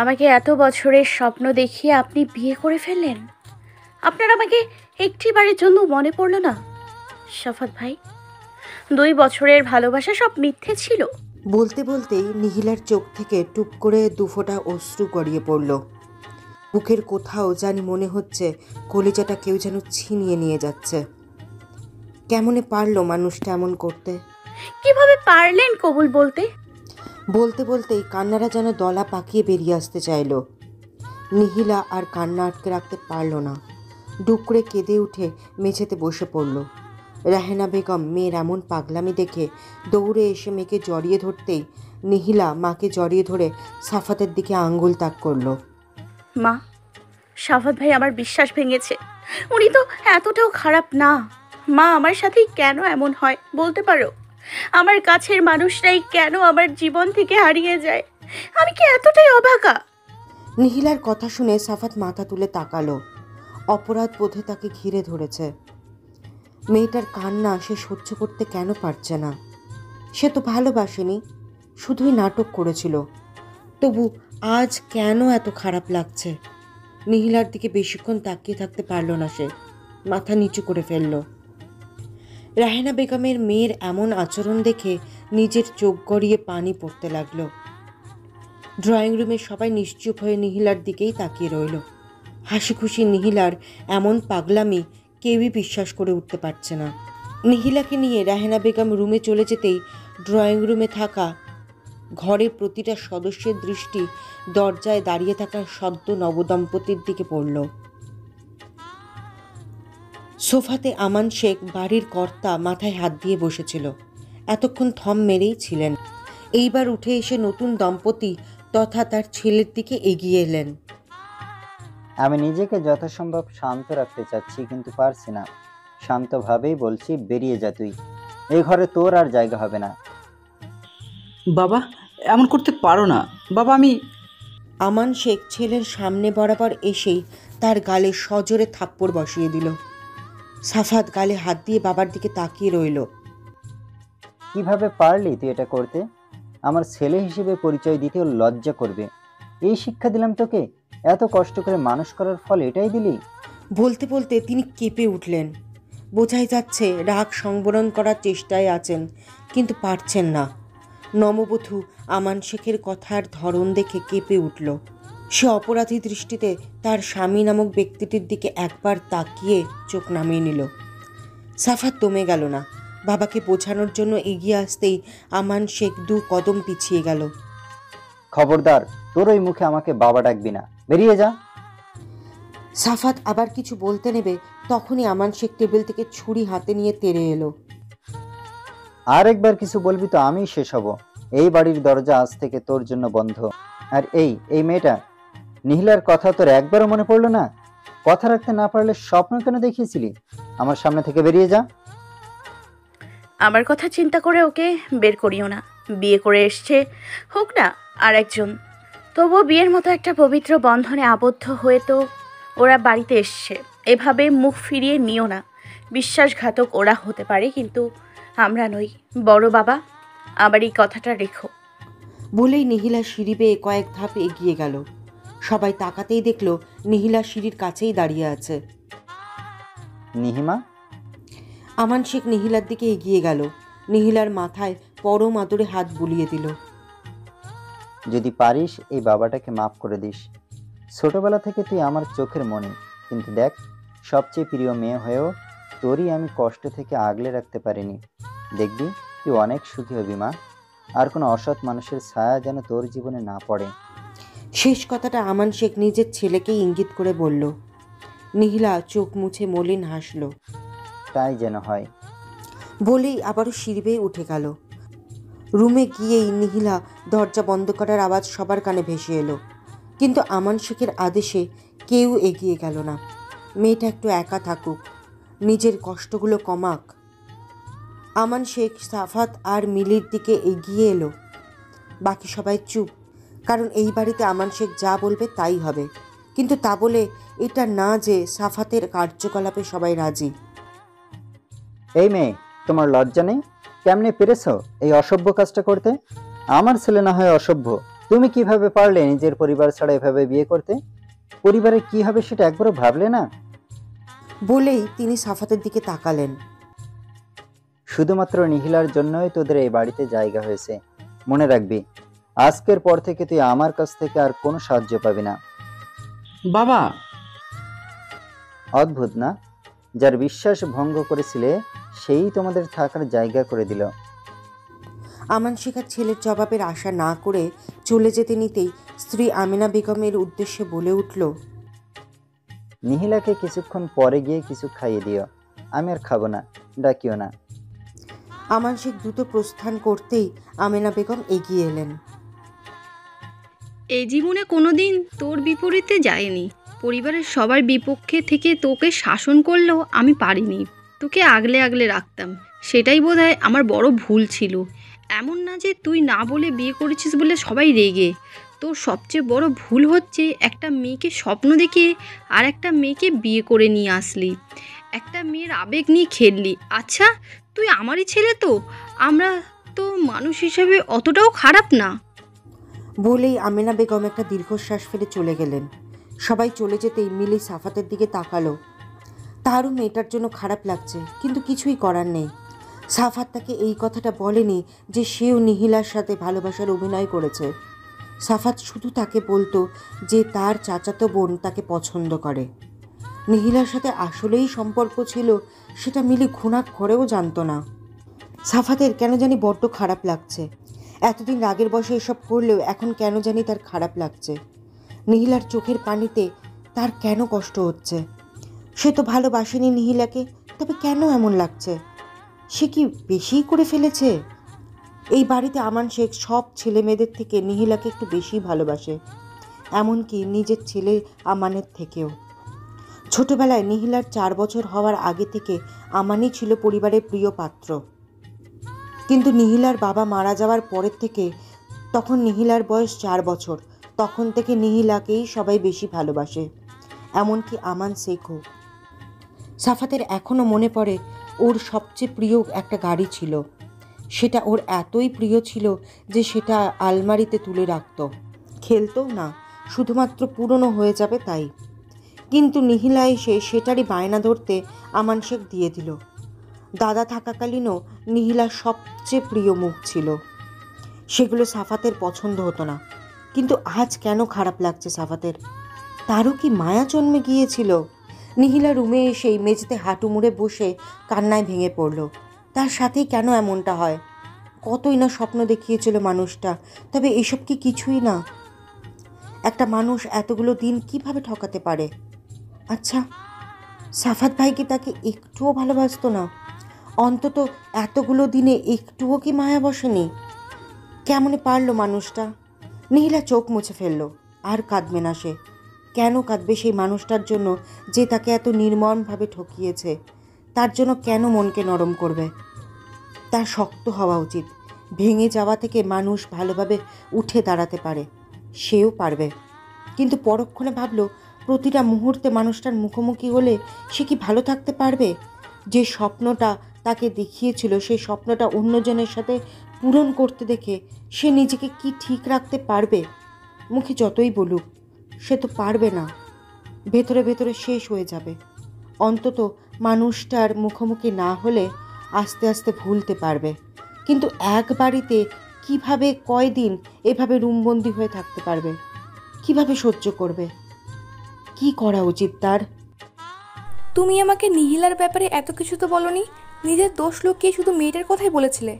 আমাকে এত বছরের স্বপ্ন দেখিয়ে আপনি বিয়ে করে ফেললেন। আপনার আমাকে একটিবারের জন্য মনে পড়লো না সাফাত ভাই? 2 বছরের ভালোবাসা সব মিথ্যে ছিল। বলতে বলতেই নিহিলার চোখ থেকে টুপ করে দুফোঁটা অশ্রু গড়িয়ে পড়ল। বুকের কোথাও জানি মনে হচ্ছে কলিজাটা কেউ যেন ছিনিয়ে নিয়ে যাচ্ছে। কেমনে পারলো মানুষটা এমন করতে? কিভাবে পারলেন কবুল বলতে? বলতে বলতেই কান্নারা যেন দলা পাকিয়ে বেরিয়ে আসতে চাইল। নিহিলা আর কান্না আটকে রাখতে পারল না। ডুক করে কেঁদে উঠে মেঝেতে বসে পড়ল। রাহেনা বেগম মেয়ের এমন পাগলামি দেখে দৌড়ে এসে মেয়েকে জড়িয়ে ধরতেই নিহিলা মাকে জড়িয়ে ধরে সাফাতের দিকে আঙ্গুল তাক করল। মা, সাফাত ভাই আমার বিশ্বাস ভেঙেছে। উনি তো এতটাও খারাপ না। মা, আমার সাথেই কেন এমন হয় বলতে পারো? আমার কাছের মানুষরাই কেন আমার জীবন থেকে হারিয়ে যায়? আমি কি এতটাই অভাগা? নিহিলার কথা শুনে সাফাত মাথা তুলে তাকালো। অপরাধ বোধে তাকে ঘিরে ধরেছে। মেয়েটার কান্না সে সহ্য করতে কেন পারছে না? সে তো ভালোবাসেনি, শুধুই নাটক করেছিল। তবু আজ কেন এত খারাপ লাগছে? নিহিলার দিকে বেশিক্ষণ তাকিয়ে থাকতে পারল না সে। মাথা নিচু করে ফেলল। রাহেনা বেগমের মেয়ের এমন আচরণ দেখে নিজের চোখ গড়িয়ে পানি পড়তে লাগলো। ড্রয়িং রুমে সবাই নিশ্চুপ হয়ে নিহিলার দিকেই তাকিয়ে রইল। হাসি খুশি নিহিলার এমন পাগলামি কেউই বিশ্বাস করে উঠতে পারছে না। নিহিলাকে নিয়ে রাহেনা বেগম রুমে চলে যেতেই ড্রয়িং রুমে থাকা ঘরের প্রতিটা সদস্যের দৃষ্টি দরজায় দাঁড়িয়ে থাকা সদ্য নবদম্পতির দিকে পড়ল। সোফাতে আমান শেখ বাড়ির কর্তা মাথায় হাত দিয়ে বসেছিল। এতক্ষণ থম মেরেই ছিলেন। এইবার উঠে এসে নতুন দম্পতি তথা তার ছেলের দিকে এগিয়ে এলেন। আমি নিজেকে যথাসম্ভব শান্ত রাখতে চাচ্ছি, কিন্তু পারছি না। শান্তভাবেই বলছি, বেরিয়ে যা তুই। এই ঘরে তোর আর জায়গা হবে না। বাবা, এমন করতে পারো না বাবা। আমান শেখ ছেলের সামনে বরাবর এসেই তার গালে সজোরে থাপ্পড় বসিয়ে দিল। সাফাত গালে হাত দিয়ে বাবার দিকে তাকিয়ে রইল। কিভাবে পারলি তুই এটা করতে? আমার ছেলে হিসেবে পরিচয় দিতেও লজ্জা করবে। এই শিক্ষা দিলাম তোকে, এত কষ্ট করে মানুষ করার ফল এটাই দিলি? বলতে বলতে তিনি কেঁপে উঠলেন। বোঝাই যাচ্ছে রাগ সংবরণ করার চেষ্টায় আছেন, কিন্তু পারছেন না। নববধূ আমান শেখের কথার ধরন দেখে কেঁপে উঠল। সে অপরাধী দৃষ্টিতে তার স্বামী নামক ব্যক্তিটির দিকে একবার তাকিয়ে চোখ নামিয়ে নিল। সাফাত দমে গেল না। বাবাকে বোঝানোর জন্য এগিয়ে আসতেই আমান শেখ 2 কদম পিছিয়ে গেল। খবরদার, তোর ওই মুখে আমাকে বাবা ডাকবি না, বেরিয়ে যা। সাফাত আবার কিছু বলতে নেবে তখনই আমান শেখ টেবিল থেকে ছুরি হাতে নিয়ে তেড়ে এলো। আর একবার কিছু বলবি তো আমি শেষ হব। এই বাড়ির দরজা আজ থেকে তোর জন্য বন্ধ। আর এই মেয়েটা নিহিলার কথা তোর একবারও মনে পড়লো না? কথা রাখতে না পারলে স্বপ্ন কেন দেখিয়েছিলি? আমার সামনে থেকে বেরিয়ে যা। আমার কথা চিন্তা করে ওকে বের করিও না। বিয়ে করে এসছে, হোক না আর একজন, তবুও বিয়ের মতো একটা পবিত্র বন্ধনে আবদ্ধ হয়ে তো ওরা বাড়িতে এসছে। এভাবে মুখ ফিরিয়ে নিও না। বিশ্বাসঘাতক ওরা হতে পারে, কিন্তু আমরা নই। বড় বাবা, আবার এই কথাটা রেখো। বলেই নিহিলা সিঁড়ি বেয়ে কয়েক ধাপ এগিয়ে গেল। সবাই তাকাতেই দেখল নিহিলা সিঁড়ির কাছেই দাঁড়িয়ে আছে। নিহিমা? আমান শেখ নিহিলার দিকে এগিয়ে গেল। নিহিলার মাথায় পরম আদরে হাত বুলিয়ে দিল। যদি পারিস এই বাবাটাকে মাফ করে দিস। ছোটবেলা থেকে তুই আমার চোখের মণি, কিন্তু দেখ, সবচেয়ে প্রিয় মেয়ে হয়েও তোরই আমি কষ্ট থেকে আগলে রাখতে পারিনি। দেখবি তুই অনেক সুখী হবি মা। আর কোনো অসৎ মানুষের ছায়া যেন তোর জীবনে না পড়ে। শেষ কথাটা আমান শেখ নিজের ছেলেকেই ইঙ্গিত করে বলল। নিহিলা চোখ মুছে মলিন হাসল। তাই যেন হয়। বলেই আবারও সিঁড়ি বেয়ে উঠে গেল। রুমে গিয়েই নিহিলা দরজা বন্ধ করার আওয়াজ সবার কানে ভেসে এলো, কিন্তু আমান শেখের আদেশে কেউ এগিয়ে গেল না। মেয়েটা একটু একা থাকুক, নিজের কষ্টগুলো কমাক। আমান শেখ সাফাত আর মিলির দিকে এগিয়ে এলো। বাকি সবাই চুপ, কারণ এই বাড়িতে আমান শেখ যা বলবে তাই হবে। কিন্তু তা বলে এটা না যে সাফাতের কার্যকলাপে সবাই রাজি। এই মেয়ে, তোমার লজ্জা নেই? কেমনে পেরেছো এই অসভ্য কাজটা করতে? আমার ছেলে না হয় অসভ্য, তুমি কিভাবে পারলে নিজের পরিবার ছাড়া এভাবে বিয়ে করতে? পরিবারে কি হবে সেটা একবারও ভাবলে না? বলেই তিনি সাফাতের দিকে তাকালেন। শুধুমাত্র নিহিলার জন্যই তোদের এই বাড়িতে জায়গা হয়েছে। মনে রাখবি, আজকের পর থেকে তুই আমার কাছ থেকে আর কোনো সাহায্য পাবি না। বাবা, অদ্ভুত না? যার বিশ্বাস ভঙ্গ করেছিলে সেই তোমাদের থাকার জায়গা করে দিল। আমান শেখার ছেলের জবাবের আশা না করে চলে যেতে নিতেই স্ত্রী আমিনা বেগমের উদ্দেশ্যে বলে উঠল, নিহিলাকে কিছুক্ষণ পরে গিয়ে কিছু খাইয়ে দিও। আমি আর খাবো না, ডাকিও না। আমান শেখ দ্রুত প্রস্থান করতেই আমিনা বেগম এগিয়ে এলেন। এই জীবনে কোনোদিন তোর বিপরীতে যায়নি। পরিবারের সবার বিপক্ষে থেকে তোকে শাসন করলেও আমি পারিনি। তোকে আগলে আগলে রাখতাম, সেটাই বোধহয় আমার বড় ভুল ছিল। এমন না যে তুই না বলে বিয়ে করেছিস বলে সবাই রেগে। তোর সবচেয়ে বড় ভুল হচ্ছে একটা মেয়েকে স্বপ্ন দেখিয়ে আর একটা মেয়েকে বিয়ে করে নিয়ে আসলি। একটা মেয়ের আবেগ নিয়ে খেললি। আচ্ছা, তুই আমারই ছেলে তো, আমরা তো মানুষ হিসেবে অতটাও খারাপ না। বলেই আমিনা বেগম একটা দীর্ঘশ্বাস ফেলে চলে গেলেন। সবাই চলে যেতেই মিলি সাফাতের দিকে তাকালো। তারও মেয়েটার জন্য খারাপ লাগছে, কিন্তু কিছুই করার নেই। সাফাত তাকে এই কথাটা বলেনি যে সেও নিহিলার সাথে ভালোবাসার অভিনয় করেছে। সাফাত শুধু তাকে বলতো যে তার চাচাতো বোন তাকে পছন্দ করে। নিহিলার সাথে আসলেই সম্পর্ক ছিল সেটা মিলি ঘুণাক্ষরেও জানতো না। সাফাতের কেন জানি বড্ড খারাপ লাগছে। এতদিন রাগের বশে এসব করলেও এখন কেন জানি তার খারাপ লাগছে। নিহিলার চোখের পানিতে তার কেন কষ্ট হচ্ছে। সে তো ভালোবাসেনি নিহিলাকে, তবে কেন এমন লাগছে? সে কি বেশিই করে ফেলেছে? এই বাড়িতে আমান শেখ সব ছেলে মেয়েদের থেকে নিহিলাকে একটু বেশি ভালোবাসে, এমনকি নিজের ছেলে আমানের থেকেও। ছোটবেলায় নিহিলার 4 বছর হওয়ার আগে থেকে আমানই ছিল পরিবারের প্রিয় পাত্র। কিন্তু নিহিলার বাবা মারা যাওয়ার পরের থেকে, তখন নিহিলার বয়স 4 বছর, তখন থেকে নিহিলাকেই সবাই বেশি ভালোবাসে, এমনকি আমান শেখও। সাফাতের এখনও মনে পড়ে ওর সবচেয়ে প্রিয় একটা গাড়ি ছিল। সেটা ওর এতই প্রিয় ছিল যে সেটা আলমারিতে তুলে রাখত, খেলতও না, শুধুমাত্র পুরনো হয়ে যাবে তাই। কিন্তু নিহিলা এসে সেটারই বায়না ধরতে আমান শেখ দিয়ে দিল। দাদা থাকাকালীনও নিহিলার সবচেয়ে প্রিয় মুখ ছিল। সেগুলো সাফাতের পছন্দ হতো না, কিন্তু আজ কেন খারাপ লাগছে সাফাতের? তারও কি মায়া জন্মে গিয়েছিল? নিহিলা রুমে এসেই মেঝেতে হাঁটু মুড়ে বসে কান্নায় ভেঙে পড়ল। তার সাথেই কেন এমনটা হয়? কতই না স্বপ্ন দেখিয়েছিল মানুষটা, তবে এসব কি কিছুই না? একটা মানুষ এতগুলো দিন কিভাবে ঠকাতে পারে? আচ্ছা, সাফাত ভাই কি তাকে একটুও ভালোবাসতো না? অন্তত এতগুলো দিনে একটুও কি মায়া বসেনি? কেমনে পারলো মানুষটা? নিহিলা চোখ মুছে ফেলল। আর কাঁদবে না সে। কেন কাঁদবে সেই মানুষটার জন্য যে তাকে এত নির্মমভাবে ঠকিয়েছে? তার জন্য কেন মনকে নরম করবে? তার শক্ত হওয়া উচিত। ভেঙে যাওয়া থেকে মানুষ ভালোভাবে উঠে দাঁড়াতে পারে, সেও পারবে। কিন্তু পরক্ষণে ভাবল, প্রতিটা মুহূর্তে মানুষটার মুখোমুখি হলে সে কি ভালো থাকতে পারবে? যে স্বপ্নটা তাকে দেখিয়েছিল সেই স্বপ্নটা অন্যজনের সাথে পূরণ করতে দেখে সে নিজেকে কি ঠিক রাখতে পারবে? মুখে যতই বলুক, সে তো পারবে না। ভেতরে ভেতরে শেষ হয়ে যাবে। অন্তত মানুষটার মুখোমুখি না হলে আস্তে আস্তে ভুলতে পারবে। কিন্তু এক বাড়িতে কিভাবে কয়দিন এভাবে রুমবন্দি হয়ে থাকতে পারবে? কিভাবে সহ্য করবে? কি করা উচিত তার? তুমি আমাকে নিহিলার ব্যাপারে এত কিছু তো বলনি। নিজের দোষ লুকিয়ে শুধু মেয়েটার কথাই বলেছিলে।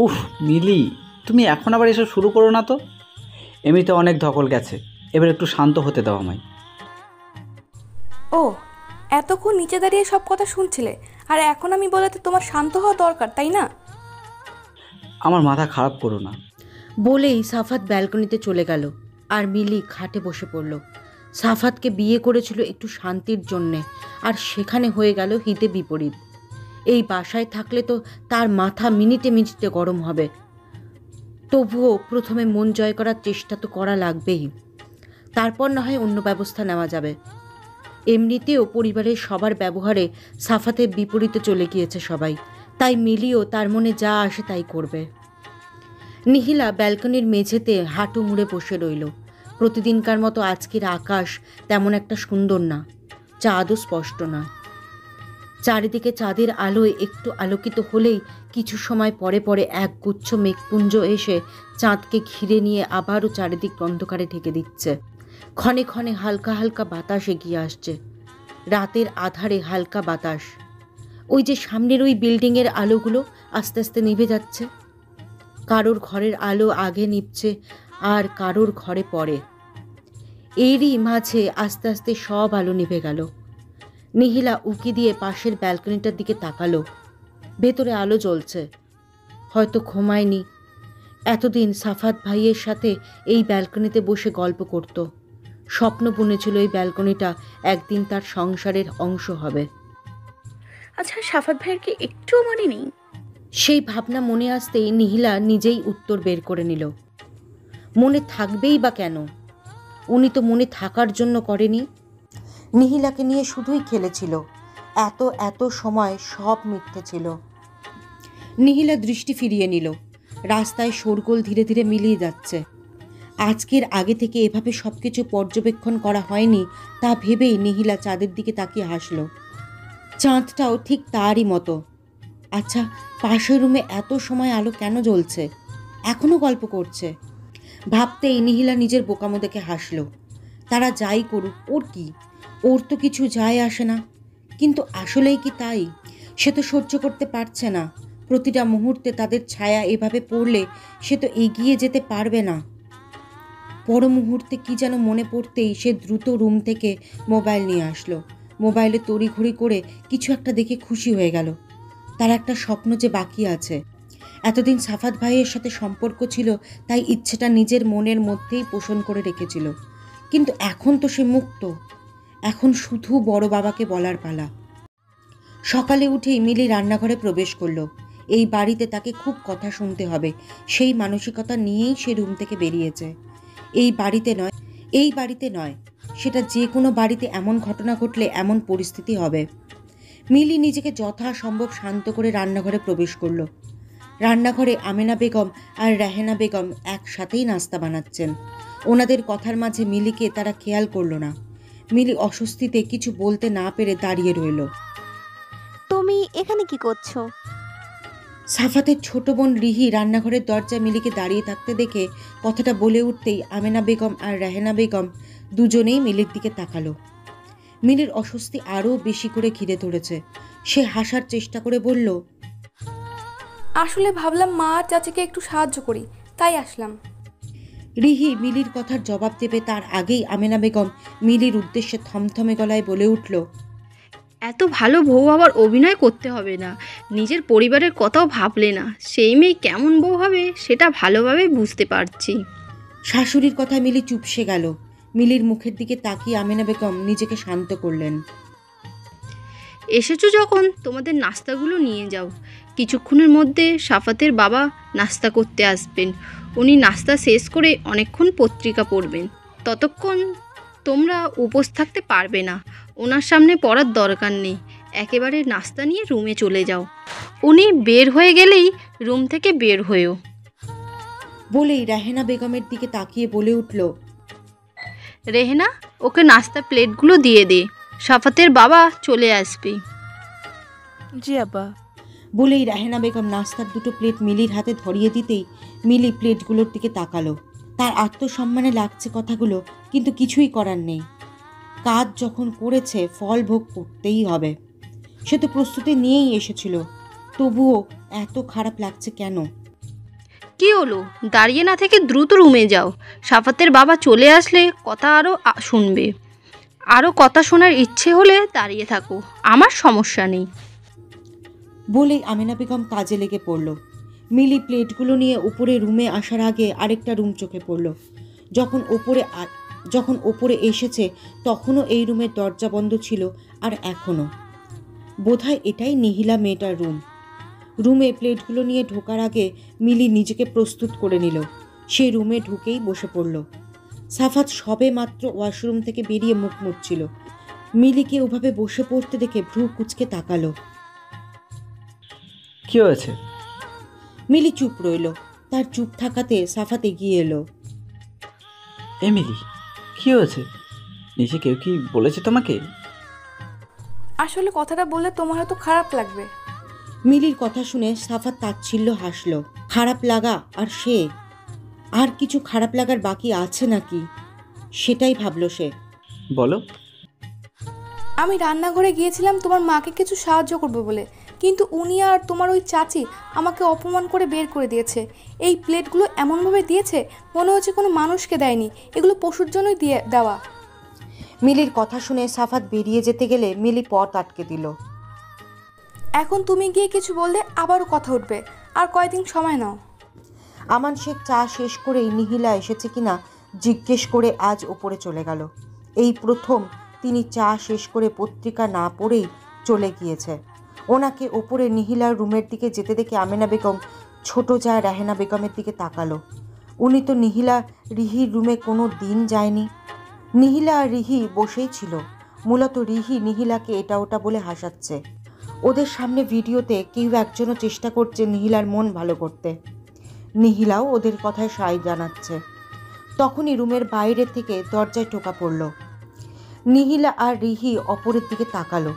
উফ মিলি, তুমি এখন আবার এসব শুরু করো না তো। এমনিতে অনেক ধকল গেছে, এবার একটু শান্ত হতে দাও আমায়। ও, এতক্ষণ নিচে দাঁড়িয়ে সব কথা শুনছিলে, আর এখন আমি বলাতে তোমার শান্ত হওয়া দরকার, তাই না? আমার মাথা খারাপ করো না। বলেই সাফাত ব্যালকনিতে চলে গেল, আর মিলি খাটে বসে পড়ল। সাফাতকে বিয়ে করেছিল একটু শান্তির জন্যে, আর সেখানে হয়ে গেল হিতে বিপরীত। এই বাসায় থাকলে তো তার মাথা মিনিটে মিনিটে গরম হবে। তবুও প্রথমে মন জয় করার চেষ্টা তো করা লাগবেই, তারপর না হয় অন্য ব্যবস্থা নেওয়া যাবে। এমনিতেও পরিবারের সবার ব্যবহারে সাফাতের বিপরীতে চলে গিয়েছে সবাই, তাই মিলিও তার মনে যা আসে তাই করবে। নিহিলা ব্যালকনির মেঝেতে হাঁটু মুড়ে বসে রইল। প্রতিদিনকার মতো আজকের আকাশ তেমন একটা সুন্দর না, চাঁদও স্পষ্ট না। চারিদিকে চাঁদের আলোয় একটু আলোকিত হলেই কিছু সময় পরে পরে এক গুচ্ছ মেঘপুঞ্জ এসে চাঁদকে ঘিরে নিয়ে আবারও চারিদিক অন্ধকারে ঢেকে দিচ্ছে। ক্ষণে ক্ষণে হালকা হালকা বাতাস এগিয়ে আসছে, রাতের আধারে হালকা বাতাস। ওই যে সামনের ওই বিল্ডিংয়ের আলোগুলো আস্তে আস্তে নিভে যাচ্ছে। কারোর ঘরের আলো আগে নিভছে আর কারোর ঘরে পড়ে। এরই মাঝে আস্তে আস্তে সব আলো নিভে গেল। নিহিলা উকি দিয়ে পাশের ব্যালকনিটার দিকে তাকালো। ভেতরে আলো জ্বলছে। হয়তো ঘুমায়নি। এতদিন সাফাত ভাইয়ের সাথে এই ব্যালকনিতে বসে গল্প করত। স্বপ্ন বুনেছিল এই ব্যালকনিটা একদিন তার সংসারের অংশ হবে। আচ্ছা, সাফাত ভাইয়ের কি একটুও মনে নেই? সেই ভাবনা মনে আসতেই নিহিলা নিজেই উত্তর বের করে নিল। মনে থাকবেই বা কেন? উনি তো মনে থাকার জন্য করেনি। নিহিলাকে নিয়ে শুধুই খেলেছিল। এত এত সময় সব মিথ্যে ছিল। নিহিলা দৃষ্টি ফিরিয়ে নিল। রাস্তায় শোরগোল ধীরে ধীরে মিলিয়ে যাচ্ছে। আজকের আগে থেকে এভাবে সব কিছু পর্যবেক্ষণ করা হয়নি তা ভেবেই নিহিলা চাঁদের দিকে তাকিয়ে হাসল। চাঁদটাও ঠিক তারই মতো। আচ্ছা, পাশের রুমে এত সময় আলো কেন জ্বলছে? এখনও গল্প করছে। ভাবতেই নিহিলা নিজের বোকামো দেখে হাসল। তারা যাই করুক, ওর কি? ওর তো কিছু যায় আসে না। কিন্তু আসলেই কি তাই? সে তো সহ্য করতে পারছে না। প্রতিটা মুহূর্তে তাদের ছায়া এভাবে পড়লে সে তো এগিয়ে যেতে পারবে না। পর মুহূর্তে কি যেন মনে পড়তেই সে দ্রুত রুম থেকে মোবাইল নিয়ে আসলো। মোবাইলে তড়িঘড়ি করে কিছু একটা দেখে খুশি হয়ে গেল। তার একটা স্বপ্ন যে বাকি আছে। এতদিন সাফাত ভাইয়ের সাথে সম্পর্ক ছিল, তাই ইচ্ছেটা নিজের মনের মধ্যেই পোষণ করে রেখেছিল। কিন্তু এখন তো সে মুক্ত। এখন শুধু বড় বাবাকে বলার পালা। সকালে উঠেই মিলি রান্নাঘরে প্রবেশ করলো। এই বাড়িতে তাকে খুব কথা শুনতে হবে, সেই মানসিকতা নিয়েই সে রুম থেকে বেরিয়েছে। এই বাড়িতে নয়, সেটা যে কোনো বাড়িতে এমন ঘটনা ঘটলে এমন পরিস্থিতি হবে। মিলি নিজেকে যথাসম্ভব শান্ত করে রান্নাঘরে প্রবেশ করলো। রান্নাঘরে আমেনা বেগম আর রেহেনা বেগম একসাথেই নাস্তা বানাচ্ছেন। ওনাদের কথার মাঝে মিলিকে তারা খেয়াল করলো না। মিলি অস্বস্তিতে কিছু বলতে না পেরে দাঁড়িয়ে রইল। তুমি এখানে কি করছো? সাফাতের ছোট বোন রিহি রান্নাঘরের দরজায় মিলিকে দাঁড়িয়ে থাকতে দেখে কথাটা বলে উঠতেই আমেনা বেগম আর রেহেনা বেগম দুজনেই মিলির দিকে তাকালো। মিলির অস্বস্তি আরও বেশি করে ঘিরে ধরেছে। সে হাসার চেষ্টা করে বলল, আসলে ভাবলাম মা আর চাচিকে একটু সাহায্য করি, তাই আসলাম। রিহি মিলির কথার জবাব দেবে তার আগেই আমেনা বেগম মিলির উদ্দেশ্যে থমথমে গলায় বলে উঠল, এত ভালো বউ আবার অভিনয় করতে হবে না। নিজের পরিবারের কথাও ভাবলে না। সেই মেয়ে কেমন বউ হবে সেটা ভালোভাবে বুঝতে পারছি। শাশুড়ির কথায় মিলি চুপসে গেল। মিলির মুখের দিকে তাকিয়ে আমেনা বেগম নিজেকে শান্ত করলেন। এসেছো যখন তোমাদের নাস্তাগুলো নিয়ে যাও। কিছুক্ষণের মধ্যে সাফাতের বাবা নাস্তা করতে আসবেন। উনি নাস্তা শেষ করে অনেকক্ষণ পত্রিকা পড়বেন। ততক্ষণ তোমরা উপোস থাকতে পারবে না। ওনার সামনে পড়ার দরকার নেই। একেবারে নাস্তা নিয়ে রুমে চলে যাও। উনি বের হয়ে গেলেই রুম থেকে বের হয়েও। বলেই রেহেনা বেগমের দিকে তাকিয়ে বলে উঠল, রেহেনা, ওকে নাস্তার প্লেটগুলো দিয়ে দে। সাফাতের বাবা চলে আসবে। জি আব্বা। বলেই রেহেনা বেগম নাস্তার দুটো প্লেট মিলির হাতে ধরিয়ে দিতেই মিলি প্লেটগুলোর দিকে তাকালো। তার আত্মসম্মানে লাগছে কথাগুলো, কিন্তু কিছুই করার নেই। কাজ যখন করেছে ফল ভোগ করতেই হবে। সে তো প্রস্তুতি নিয়েই এসেছিল। তবুও এত খারাপ লাগছে কেন? কি হলো? দাঁড়িয়ে না থেকে দ্রুত রুমে যাও। সাফাতের বাবা চলে আসলে কথা আরও শুনবে। আরও কথা শোনার ইচ্ছে হলে দাঁড়িয়ে থাকো, আমার সমস্যা নেই। বলেই আমেনা বেগম কাজে লেগে পড়ল। মিলি প্লেটগুলো নিয়ে উপরে রুমে আসার আগে আরেকটা রুম চোখে পড়ল। যখন ওপরে এসেছে তখনও এই রুমের দরজা বন্ধ ছিল। আর এখনও বোধহয় এটাই নিহিলা মেয়েটার রুম। রুমে প্লেটগুলো নিয়ে ঢোকার আগে মিলি নিজেকে প্রস্তুত করে নিল। সে রুমে ঢুকেই বসে পড়ল। সাফাত সবে মাত্র ওয়াশরুম থেকে বেরিয়ে মুখ মুছছিল। মিলিকে ওভাবে বসে পড়তে দেখে ভ্রু কুঁচকে তাকালো। কি হয়েছে? মিলি চুপ রইল। তার চুপ থাকাতে সাফাত এগিয়ে এলো। মিলি, কি হয়েছে? নিচে কেউ কি বলেছে তোমাকে? আসলে কথাটা বললে তোমার হয়তো খারাপ লাগবে। মিলির কথা শুনে সাফাত তাচ্ছিল্য হাসল। খারাপ লাগা আর সে, আর কিছু খারাপ লাগার বাকি আছে নাকি সেটাই ভাবল সে। বলো। আমি রান্নাঘরে গিয়েছিলাম তোমার মাকে কিছু সাহায্য করবে বলে, কিন্তু উনি আর তোমার ওই চাচি আমাকে অপমান করে বের করে দিয়েছে। এই প্লেটগুলো এমনভাবে দিয়েছে মনে হচ্ছে কোনো মানুষকে দেয়নি, এগুলো পশুর জন্যই দেওয়া। মিলির কথা শুনে সাফাত বেরিয়ে যেতে গেলে মিলি পথ আটকে দিল। এখন তুমি গিয়ে কিছু বললে আবারও কথা উঠবে, আর কয়দিন সময় নাও। আমান শেখ চা শেষ করেই নিহিলা এসেছে কিনা জিজ্ঞেস করে আজ ওপরে চলে গেল। এই প্রথম তিনি চা শেষ করে পত্রিকা না পড়েই চলে গিয়েছে। ওনাকে ওপরে নিহিলার রুমের দিকে যেতে দেখে আমেনা বেগম ছোট যা রাহেনা বেগমের দিকে তাকালো। উনি তো নিহিলা রিহির রুমে কোনো দিন যায়নি। নিহিলা আর রিহি বসেই ছিল। মূলত রিহি নিহিলাকে এটা ওটা বলে হাসাচ্ছে। ওদের সামনে ভিডিওতে কেউ একজনও চেষ্টা করছে নিহিলার মন ভালো করতে। নিহিলাও ওদের কথায় সায় জানাচ্ছে। তখনই রুমের বাইরে থেকে দরজায় টোকা পড়ল। নিহিলা আর রিহি অপরের দিকে তাকালো।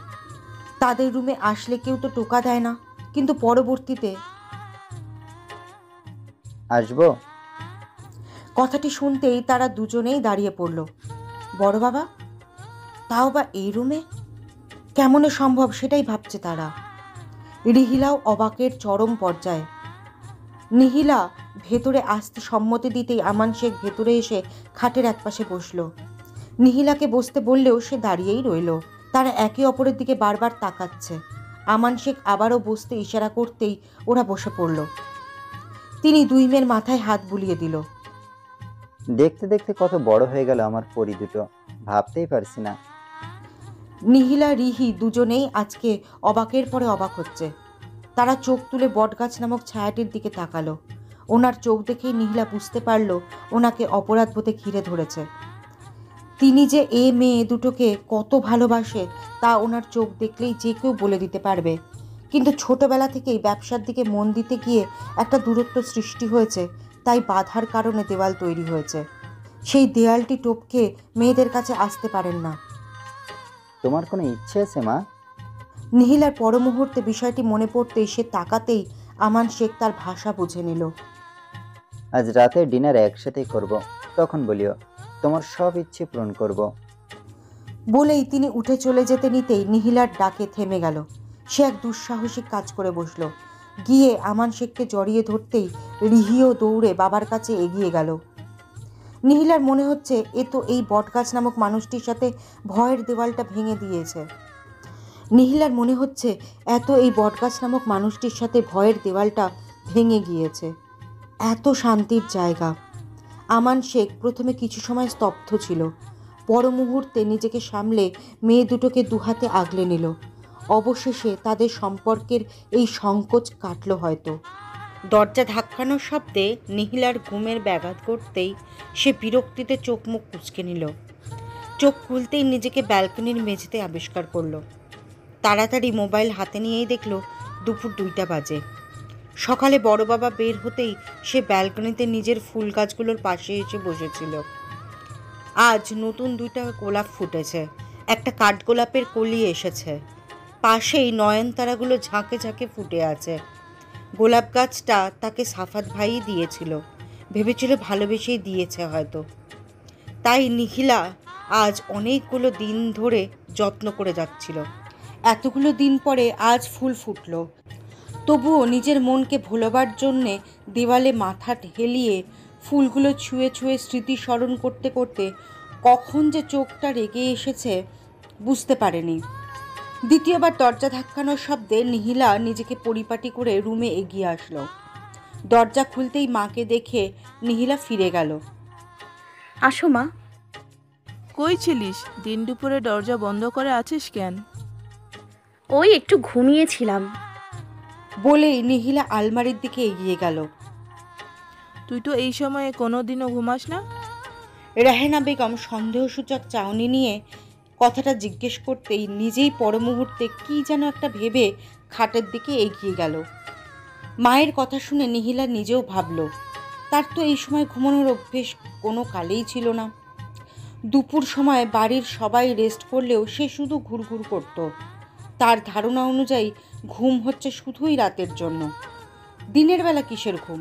তাদের রুমে আসলে কেউ তো টোকা দেয় না, কিন্তু পরবর্তীতে আসবো? কথাটি শুনতেই তারা দুজনেই দাঁড়িয়ে পড়ল। বড় বাবা, তাও বা এই রুমে কেমনে সম্ভব সেটাই ভাবছে তারা। রিহিলাও অবাকের চরম পর্যায়ে। নিহিলা ভেতরে আসতে সম্মতি দিতেই আমান শেখ ভেতরে এসে খাটের একপাশে বসল। নিহিলাকে বসতে বললেও সে দাঁড়িয়েই রইল। তারা একে অপরের দিকে বারবার তাকাচ্ছে। আমান শেখ আবারও বসতে ইশারা করতেই ওরা বসে পড়ল। তিনি দুই মেয়ের মাথায় হাত বুলিয়ে দিল। দেখতে দেখতে কত বড় হয়ে গেল আমার পরি দুটো, ভাবতেই পারছি না। নিহিলা রিহি দুজনেই আজকে অবাকের পরে অবাক হচ্ছে। তারা চোখ তুলে বটগাছ নামক ছায়াটির দিকে তাকালো। ওনার চোখ দেখেই নিহিলা বুঝতে পারল ওনাকে অপরাধবোধে ঘিরে ধরেছে। তিনি যে এ মেয়ে দুটোকে কত ভালোবাসে তা ওনার চোখ দেখলেই যে কেউ বলে দিতে পারবে। কিন্তু ছোটবেলা থেকেই ব্যবসার দিকে মন দিতে গিয়ে একটা দূরত্ব সৃষ্টি হয়েছে, তাই বাধার কারণে দেওয়াল তৈরি হয়েছে। সেই দেয়ালটি টপকে মেয়েদের কাছে আসতে পারেন না। তোমার কোনো ইচ্ছে আছে মা? নিহিলার পর মুহূর্তে বিষয়টি মনে পড়তেই সে তাকাতেই আমান শেখ তার ভাষা বুঝে নিল। আজ রাতে ডিনার একসাথেই করব, তখন বলিও, তোমার সব ইচ্ছে পূরণ করব। বলেই তিনি উঠে চলে যেতে নিতেই নিহিলার ডাকে থেমে গেল। সে এক দুঃসাহসিক কাজ করে বসল। গিয়ে আমান শেখকে জড়িয়ে ধরতেই রিহিও দৌড়ে বাবার কাছে এগিয়ে গেল। নিহিলার মনে হচ্ছে এ তো এই বটগাছ নামক মানুষটির সাথে ভয়ের দেওয়ালটা ভেঙে দিয়েছে। নিহিলার মনে হচ্ছে এত এই বটগাছ নামক মানুষটির সাথে ভয়ের দেওয়ালটা ভেঙে গিয়েছে। এত শান্তির জায়গা। আমান শেখ প্রথমে কিছু সময় স্তব্ধ ছিল। পর মুহূর্তে নিজেকে সামলে মেয়ে দুটোকে দুহাতে আগলে নিল। অবশেষে তাদের সম্পর্কের এই সংকোচ কাটল হয়তো। দরজা ধাক্কানোর শব্দে নিহিলার ঘুমের ব্যাঘাত করতেই সে বিরক্তিতে চোখ মুখ কুঁচকে নিল। চোখ খুলতেই নিজেকে ব্যালকনির মেঝেতে আবিষ্কার করলো। তাড়াতাড়ি মোবাইল হাতে নিয়েই দেখল দুপুর 2টা বাজে। সকালে বড় বাবা বের হতেই সে ব্যালকনিতে নিজের ফুল গাছগুলোর পাশে এসে বসেছিল। আজ নতুন 2টা গোলাপ ফুটেছে, একটা কাঠগোলাপের কলি এসেছে। পাশেই নয়নতারাগুলো ঝাঁকে ঝাঁকে ফুটে আছে। গোলাপ গাছটা তাকে সাফাত ভাইই দিয়েছিল, ভেবেছিল ভালোবেসেই দিয়েছে হয়তো। তাই নিখিলা আজ অনেকগুলো দিন ধরে যত্ন করে যাচ্ছিল। এতগুলো দিন পরে আজ ফুল ফুটল। তবুও নিজের মনকে ভোলাবার জন্যে দেওয়ালে মাথা ঠেলিয়ে ফুলগুলো ছুঁয়ে ছুঁয়ে স্মৃতি স্মরণ করতে করতে কখন যে চোখটা রেগে এসেছে বুঝতে পারেনি। দ্বিতীয়বার দরজা ধাক্কানোর শব্দে নিহিলা নিজেকে পরিপাটি করে রুমে এগিয়ে আসলো। দরজা খুলতেই মাকে দেখে নিহিলা ফিরে গেল। আসো মা। কই ছিলিস? দিন দুপুরে দরজা বন্ধ করে আছিস কেন? ওই একটু ঘুমিয়েছিলাম। বলেই নিহিলা আলমারির দিকে এগিয়ে গেল। তুই তো এই সময়ে কোনো দিনও ঘুমাস না। রাহেনা বেগম সন্দেহসূচক চাউনি নিয়ে কথাটা জিজ্ঞেস করতেই নিজেই পর মুহূর্তে কী যেন একটা ভেবে খাটের দিকে এগিয়ে গেল। মায়ের কথা শুনে নিহিলা নিজেও ভাবল, তার তো এই সময় ঘুমানোর অভ্যেস কোনো কালেই ছিল না। দুপুর সময় বাড়ির সবাই রেস্ট করলেও সে শুধু ঘুরঘুর করত। তার ধারণা অনুযায়ী ঘুম হচ্ছে শুধুই রাতের জন্য, দিনের বেলা কিসের ঘুম?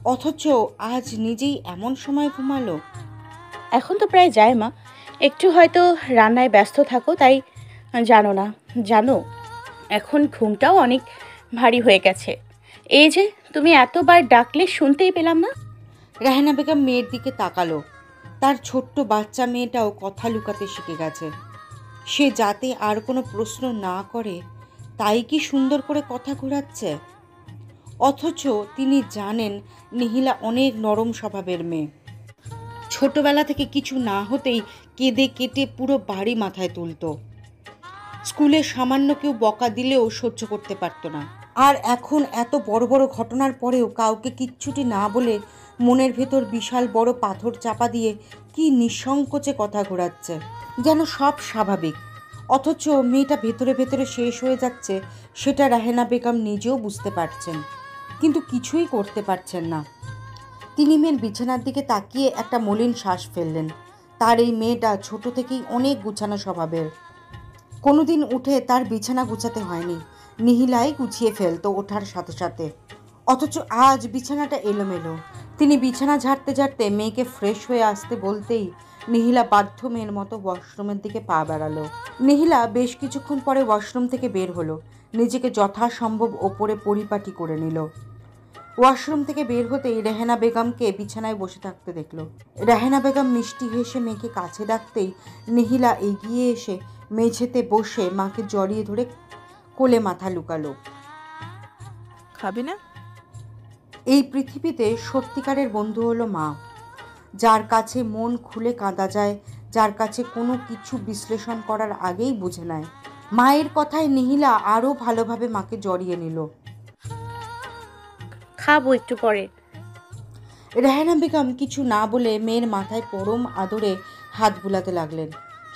অথচ আজ নিজেই এমন সময় ঘুমালো। এখন তো প্রায় যায় মা, একটু হয়তো রান্নায় ব্যস্ত থাকো তাই জানো এখন ঘুমটাও অনেক ভারী হয়ে গেছে। এই যে তুমি এতবার ডাকলে শুনতেই পেলাম না। রাহেনা বেগম মেয়ের দিকে তাকালো। তার ছোট্ট বাচ্চা মেয়েটাও কথা লুকাতে শিখে গেছে। সে যাতে আর কোনো প্রশ্ন না করে তাই কি সুন্দর করে কথা ঘোরাচ্ছে। অথচ তিনি জানেন নিহিলা অনেক নরম স্বভাবের মেয়ে। ছোটবেলা থেকে কিছু না হতেই কেঁদে কেটে পুরো বাড়ি মাথায় তুলতো। স্কুলে সামান্য কেউ বকা দিলেও সহ্য করতে পারতো না। আর এখন এত বড় বড় ঘটনার পরেও কাউকে কিচ্ছুটি না বলে মনের ভেতর বিশাল বড় পাথর চাপা দিয়ে কি নিঃসংকোচে কথা ঘোরাচ্ছে, যেন সব স্বাভাবিক। অথচ মেয়েটা ভেতরে ভেতরে শেষ হয়ে যাচ্ছে সেটা রাহেনা বেগম নিজেও বুঝতে পারছেন, কিন্তু কিছুই করতে পারছেন না। তিনি মেয়ের বিছানার দিকে তাকিয়ে একটা মলিন শ্বাস ফেললেন। তার এই মেয়েটা ছোট থেকেই অনেক গুছানো স্বভাবের। কোনোদিন উঠে তার বিছানা গুছাতে হয়নি, নিহিলাই গুছিয়ে ফেলতো ওঠার সাথে সাথে। অথচ আজ বিছানাটা এলোমেলো। তিনি বিছানা ঝাড়তে ঝাড়তে মেয়েকে ফ্রেশ হয়ে আসতে বলতেই নিহিলা বাধ্য মেয়ের মতো ওয়াশরুমের দিকে পা বাড়ালো। নিহিলা বেশ কিছুক্ষণ পরে ওয়াশরুম থেকে বের হলো, নিজেকে যথাসম্ভব ওপরে পরিপাটি করে নিল। ওয়াশরুম থেকে বের হতেই রেহেনা বেগমকে বিছানায় বসে থাকতে দেখলো। রেহেনা বেগম মিষ্টি হেসে মেয়েকে কাছে ডাকতেই নিহিলা এগিয়ে এসে মেঝেতে বসে মাকে জড়িয়ে ধরে কোলে মাথা লুকালো। খাবি না? এই পৃথিবীতে সত্যিকারের বন্ধু হলো মা, যার কাছে মন খুলে কাঁদা যায়, যার কাছে কোনো কিছু বিশ্লেষণ করার আগেই বুঝে নেয়। মায়ের কথায় নিহিলা আরও ভালোভাবে মাকে জড়িয়ে নিল। খাবো একটু পরে। রেহেনা বেগম কিছু না বলে মেয়ের মাথায় পরম আদরে হাত বুলাতে লাগলেন।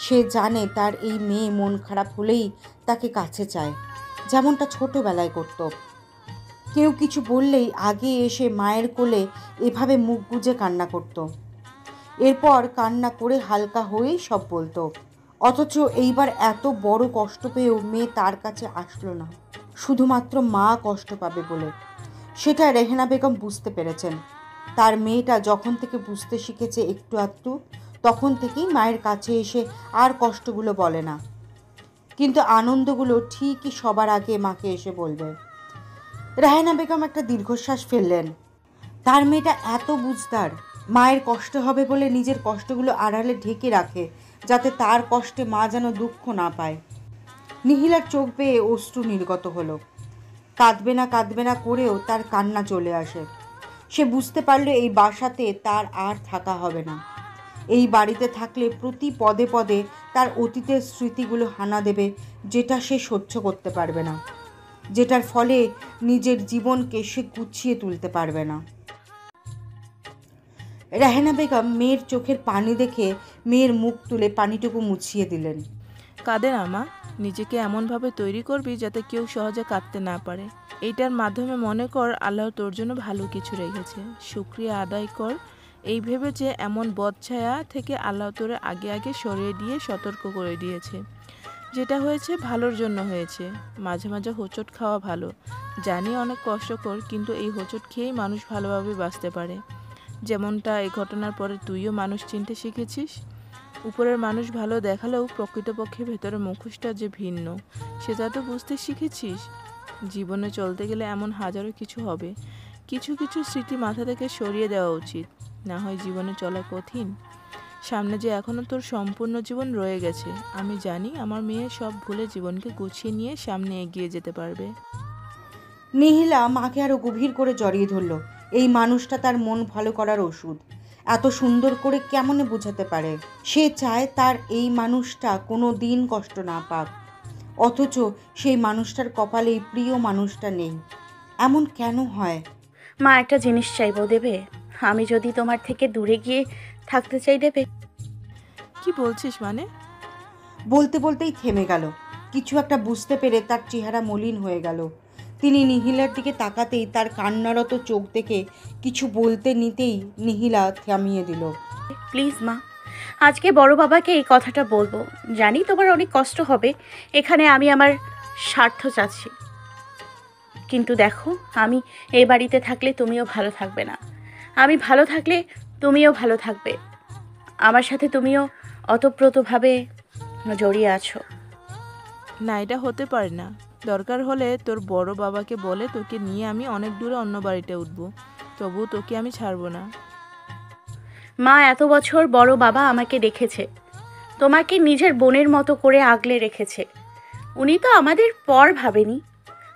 সে জানে তার এই মেয়ে মন খারাপ হলেই তাকে কাছে চায়, যেমনটা ছোটবেলায় করত। কেউ কিছু বললেই আগে এসে মায়ের কোলে এভাবে মুখ গুজে কান্না করত। এরপর কান্না করে হালকা হয়েই সব বলতো। অথচ এইবার এত বড় কষ্ট পেয়েও মেয়ে তার কাছে আসলো না, শুধুমাত্র মা কষ্ট পাবে বলে। সেটা রেহেনা বেগম বুঝতে পেরেছেন। তার মেয়েটা যখন থেকে বুঝতে শিখেছে একটু আধটু, তখন থেকেই মায়ের কাছে এসে আর কষ্টগুলো বলে না, কিন্তু আনন্দগুলো ঠিকই সবার আগে মাকে এসে বলবে। রেহেনা বেগম একটা দীর্ঘশ্বাস ফেললেন। তার মেয়েটা এত বুঝদার, মায়ের কষ্ট হবে বলে নিজের কষ্টগুলো আড়ালে ঢেকে রাখে, যাতে তার কষ্টে মা যেন দুঃখ না পায়। নিহিলার চোখ বেয়ে অশ্রু নির্গত হলো। কাঁদবে না করেও তার কান্না চলে আসে। সে বুঝতে পারল এই বাসাতে তার আর থাকা হবে না। এই বাড়িতে থাকলে প্রতি পদে পদে তার অতীতের স্মৃতিগুলো হানা দেবে, যেটা সে সহ্য করতে পারবে না, যেটার ফলে নিজের জীবনকে সে গুছিয়ে তুলতে পারবে না। রেহেনা বেগম মেয়ের চোখের পানি দেখে মেয়ের মুখ তুলে পানিটুকু মুছিয়ে দিলেন। কাঁদে না মা, নিজেকে এমনভাবে তৈরি করবি যাতে কেউ সহজে কাঁদতে না পারে। এইটার মাধ্যমে মনে কর আল্লাহ তোর জন্য ভালো কিছু রেখেছে, শুকরিয়া আদায় কর। এই ভেবে যে এমন বদছায়া থেকে আল্লাহ তোরে আগে আগে সরিয়ে দিয়ে সতর্ক করে দিয়েছে। যেটা হয়েছে ভালোর জন্য হয়েছে। মাঝে মাঝে হোঁচট খাওয়া ভালো, জানি অনেক কষ্টকর, কিন্তু এই হোঁচট খেয়েই মানুষ ভালোভাবে বাঁচতে পারে। যেমনটা এই ঘটনার পরে তুইও মানুষ চিনতে শিখেছিস। উপরের মানুষ ভালো দেখালেও প্রকৃতপক্ষে ভেতরে মুখোশটা যে ভিন্ন, সেটা তো বুঝতে শিখেছিস। জীবনে চলতে গেলে এমন হাজারো কিছু হবে, কিছু কিছু স্মৃতি মাথা থেকে সরিয়ে দেওয়া উচিত, না হয় জীবনে চলা কঠিন। সামনে যে এখনও তোর সম্পূর্ণ জীবন রয়ে গেছে। আমি জানি আমার মেয়ে সব ভুলে জীবনকে গুছিয়ে নিয়ে সামনে এগিয়ে যেতে পারবে। নিহিলা মাকে আরো গভীর করে জড়িয়ে ধরল। এই মানুষটা তার মন ভালো করার ওষুধ। এত সুন্দর করে কেমনে বোঝাতে পারে? সে চায় তার এই মানুষটা কোনো দিন কষ্ট না পাক, অথচ সেই মানুষটার কপালে এই প্রিয় মানুষটা নেই। এমন কেন হয়? মা একটা জিনিস চাইবো, দেবে? আমি যদি তোমার থেকে দূরে গিয়ে থাকতে চাই, দেবে? কি বলছিস মানে? বলতে বলতেই থেমে গেল। কিছু একটা বুঝতে পেরে তার চেহারা মলিন হয়ে গেল। তিনি নিহিলার দিকে তাকাতেই তার কান্নারত চোখ দেখে কিছু বলতে নিতেই নিহিলা থামিয়ে দিল। প্লিজ মা, আজকে বড় বাবাকে এই কথাটা বলবো। জানি তোমার অনেক কষ্ট হবে, এখানে আমি আমার স্বার্থ চাচ্ছি, কিন্তু দেখো আমি এই বাড়িতে থাকলে তুমিও ভালো থাকবে না, আমি ভালো থাকলে তুমিও ভালো থাকবে। আমার সাথে তুমিও অতপ্রতভাবে জড়িয়ে আছো। না, এটা হতে পারে না। দরকার হলে তোর বড় বাবাকে বলে তোকে নিয়ে আমি অনেক দূরে অন্য বাড়িতে উঠবো, তবুও তোকে আমি ছাড়বো না। মা, এত বছর বড় বাবা আমাকে দেখেছে, তোমাকে নিজের বোনের মতো করে আগলে রেখেছে। উনি তো আমাদের পর ভাবেনি।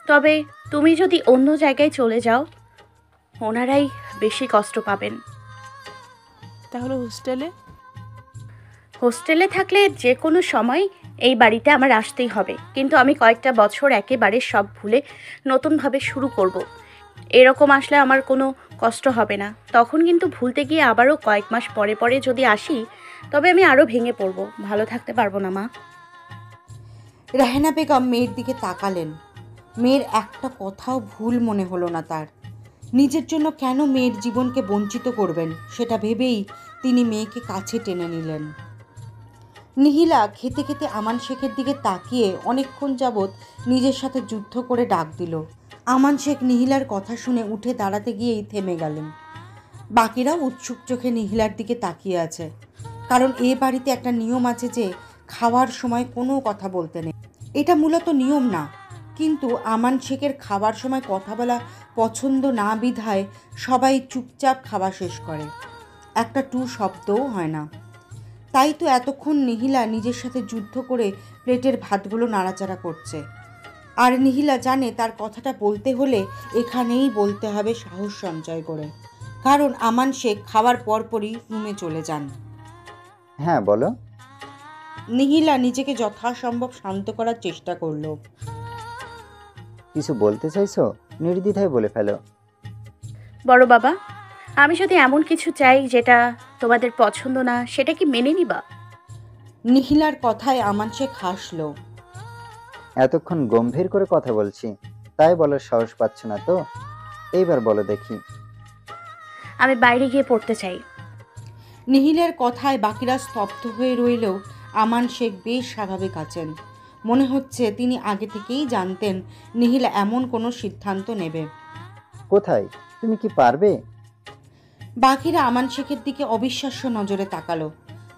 তবে তুমি যদি অন্য জায়গায় চলে যাও, ওনারাই বেশি কষ্ট পাবেন। তাহলে হোস্টেলে? হোস্টেলে থাকলে যে কোনো সময় এই বাড়িতে আমার আসতেই হবে, কিন্তু আমি কয়েকটা বছর একেবারে সব ভুলে নতুনভাবে শুরু করব। এরকম আসলে আমার কোনো কষ্ট হবে না। তখন কিন্তু ভুলতে গিয়ে আবারও কয়েক মাস পরে পরে যদি আসি, তবে আমি আরও ভেঙে পড়ব, ভালো থাকতে পারবো না মা। রেহেনা বেগম মেয়ের দিকে তাকালেন। মেয়ের একটা কথাও ভুল মনে হলো না তার। নিজের জন্য কেন মেয়ের জীবনকে বঞ্চিত করবেন সেটা ভেবেই তিনি মেয়েকে কাছে টেনে নিলেন। নিহিলা খেতে খেতে আমান শেখের দিকে তাকিয়ে অনেকক্ষণ যাবৎ নিজের সাথে যুদ্ধ করে ডাক দিল। আমান শেখ নিহিলার কথা শুনে উঠে দাঁড়াতে গিয়েই থেমে গেলেন। বাকিরাও উৎসুক চোখে নিহিলার দিকে তাকিয়ে আছে, কারণ এ বাড়িতে একটা নিয়ম আছে যে খাওয়ার সময় কোনো কথা বলতে নেই। এটা মূলত নিয়ম না, কিন্তু আমান শেখের খাবার সময় কথা বলা পছন্দ না বিধায় সবাই চুপচাপ খাওয়া শেষ করে, একটা টু শব্দও হয় না। তাই তো এতক্ষণ নিহিলা নিজের সাথে যুদ্ধ করে প্লেটের ভাতগুলো নাড়াচাড়া করছে। আর নিহিলা জানে তার কথাটা বলতে হলে এখানেই বলতে হবে সাহস সঞ্চয় করে, কারণ আমান শেখ খাওয়ার পরপরই রুমে চলে যান। হ্যাঁ বলো। নিহিলা নিজেকে যথাসম্ভব শান্ত করার চেষ্টা করলো। কিছু বলতে চাইছো? নির্দ্বিধায় বলে ফেলো। বড় বাবা, আমি যদি এমন কিছু চাই যেটা তোমাদের পছন্দ না, সেটা কি মেনে নিবা? নিহিলার কথায় আমান শেখ হাসলো। এতক্ষণ গম্ভীর করে কথা বলছি, তাই বলার সাহস পাচ্ছ না তো? এইবার বলো দেখি। আমি বাইরে গিয়ে পড়তে চাই। নিহিলের কথায় বাকিরা স্তব্ধ হয়ে রইলেও আমান শেখ বেশ স্বাভাবিক আছেন। মনে হচ্ছে তিনি আগে থেকেই জানতেন নিহিলা এমন কোনো সিদ্ধান্ত নেবে। কোথায়? তুমি কি পারবে? বাকিরা আমান শেখের দিকে অবিশ্বাস্য নজরে তাকালো।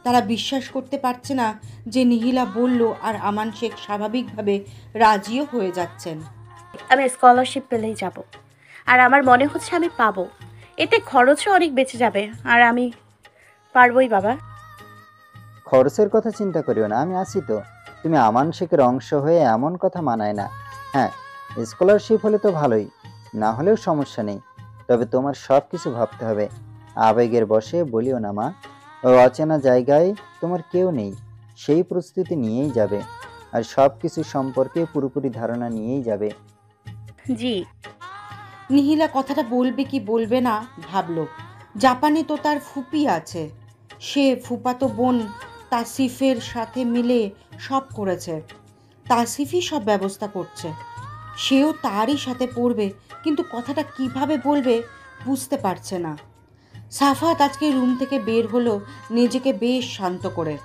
তারা বিশ্বাস করতে পারছে না যে নিহিলা বলল আর আমান শেখ স্বাভাবিকভাবে রাজিও হয়ে যাচ্ছেন। আমি স্কলারশিপ পেলেই যাব, আর আমার মনে হচ্ছে আমি পাবো। এতে খরচও অনেক বেঁচে যাবে, আর আমি পারবই বাবা। খরচের কথা চিন্তা করিও না, আমি আছি তো। তুমি আমান শেখের অংশ হয়ে এমন কথা মানায় না। হ্যাঁ, স্কলারশিপ হলে তো ভালোই, না হলেও সমস্যা নেই। তবে তোমার সব কিছু ভাবতে হবে। আবেগের বশে বলিও না মা। ও অচেনা জায়গায় তোমার কেউ নেই, সেই প্রস্তুতি নিয়েই যাবে, আর সব কিছু সম্পর্কে পুরোপুরি ধারণা নিয়েই যাবে। জি। নিহিলা কথাটা বলবে কি বলবে না ভাবলো। জাপানে তো তার ফুপি আছে, সে ফুপাতো বোন তাসিফের সাথে মিলে সব করেছে। তাসিফই সব ব্যবস্থা করছে, সেও তারই সাথে পড়বে, কিন্তু কথাটা কিভাবে বলবে বুঝতে পারছে না। সাফাত আজকে রুম থেকে বের হলো নিজেকে বেশ শান্ত করে।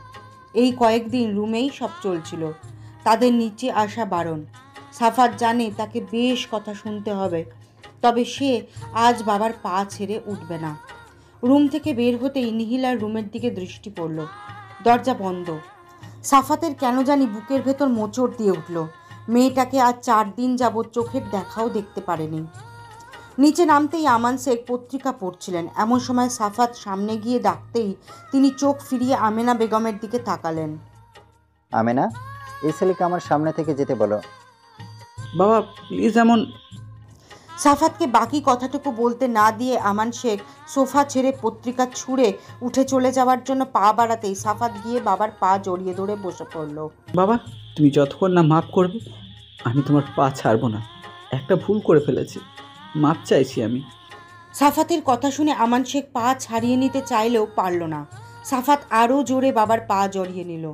এই কয়েকদিন রুমেই সব চলছিল, তাদের নিচে আসা বারণ। সাফাত জানে তাকে বেশ কথা শুনতে হবে, তবে সে আজ বাবার পা ছেড়ে উঠবে না। রুম থেকে বের হতেই নিহিলার রুমের দিকে দৃষ্টি পড়ল। দরজা বন্ধ। সাফাতের কেন জানি বুকের ভেতর মোচড় দিয়ে উঠল। মেয়েটাকে আজ 4 দিন যাবৎ চোখের দেখাও দেখতে পারেনি। নিচে নামতেই আমান শেখ পত্রিকা পড়ছিলেন। এমন সময় সাফাত সামনে গিয়ে ডাকতেই তিনি চোখ ফিরিয়ে আমেনা বেগমের দিকে তাকালেন। আমেনা, এই ছেলেকে আমার সামনে থেকে যেতে বলো। বাবা প্লিজ এমন। সাফাতকে বাকি কথাটুকু বলতে না দিয়ে আমান শেখ সোফা ছেড়ে পত্রিকা ছুঁড়ে উঠে চলে যাওয়ার জন্য পা বাড়াতেই সাফাত গিয়ে বাবার পা জড়িয়ে ধরে বসে পড়ল। বাবা তুমি যতক্ষণ না মাফ করবে আমি তোমার পা ছাড়বো না। একটা ভুল করে ফেলেছি, মাপ চাইছি আমি। সাফাতের কথা শুনে আমান শেখ পা ছাড়িয়ে নিতে চাইলেও পারল না। সাফাত আরও জোরে বাবার পা জড়িয়ে নিল।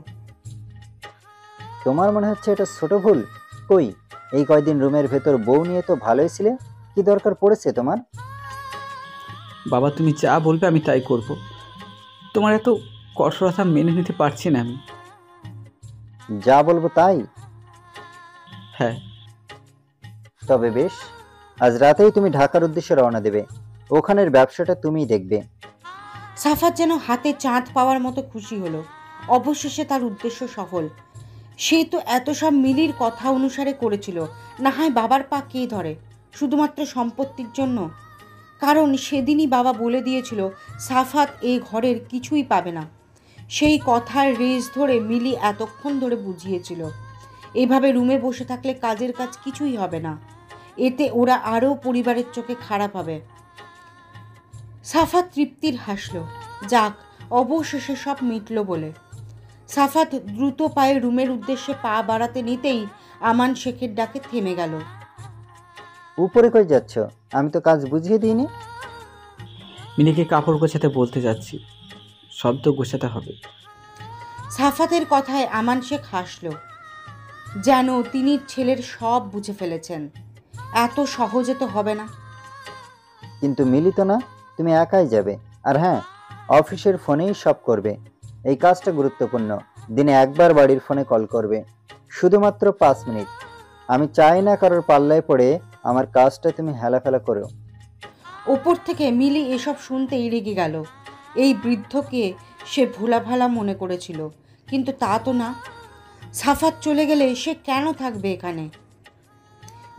তোমার মনে হচ্ছে এটা ছোট ভুল? কই, এই কয়দিন রুমের ভেতর বউ নিয়ে তো ভালোই ছিলে, কি দরকার পড়েছে তোমার? বাবা তুমি যা বলবে আমি তাই করব। তোমার এত কঠোরতা মেনে নিতে পারছি না আমি। যা বলবো তাই? হ্যাঁ। তবে বেশ, আজ রাতেই তুমি ঢাকার উদ্দেশ্যে রওনা দেবে। ওখানের ব্যবসাটা তুমিই দেখবে। সাফাত যেন হাতে চাঁদ পাওয়ার মতো খুশি হলো। অবশেষে তার উদ্দেশ্য সফল। সে তো এত সব মিলির কথা অনুসারে করেছিল, না হয় বাবার পা কে ধরে শুধুমাত্র সম্পত্তির জন্য? কারণ সেদিনই বাবা বলে দিয়েছিল সাফাত এই ঘরের কিছুই পাবে না। সেই কথার রেশ ধরে মিলি এতক্ষণ ধরে বুঝিয়েছিল এভাবে রুমে বসে থাকলে কাজের কাজ কিছুই হবে না, এতে ওরা আরও পরিবারের চোখে খারাপ হবে। সাফাত তৃপ্তির হাসল, যাক অবশেষে সব মিটল বলে। সাফাত দ্রুত পায়ে রুমের উদ্দেশ্যে পা বাড়াতে নিতেই আমান শেখের ডাকে থেমে গেল। উপরে কই যাচ্ছ? আমি তো কাজ বুঝিয়ে দিইনি। মিনিকে কাপড় গোছাতে বলতে যাচ্ছি, শব্দ গোছাতে হবে। সাফাতের কথায় আমান শেখ হাসল, যেন তিনি ছেলের সব বুঝে ফেলেছেন। এত সহজে তো হবে না। কিন্তু মিলি তো না, তুমি একাই যাবে। আর হ্যাঁ, অফিসের ফোনেই সব করবে। এই কাজটা গুরুত্বপূর্ণ। দিনে একবার বাড়ির ফোনে কল করবে, শুধুমাত্র 5 মিনিট। আমি চাই না কারোর পাল্লায় পড়ে আমার কাজটা তুমি হেলাফেলা করো। ওপর থেকে মিলি এসব শুনতেই রেগে গেল। এই বৃদ্ধকে সে ভোলাভালা মনে করেছিল, কিন্তু তা তো না। সাফাত চলে গেলে সে কেন থাকবে এখানে?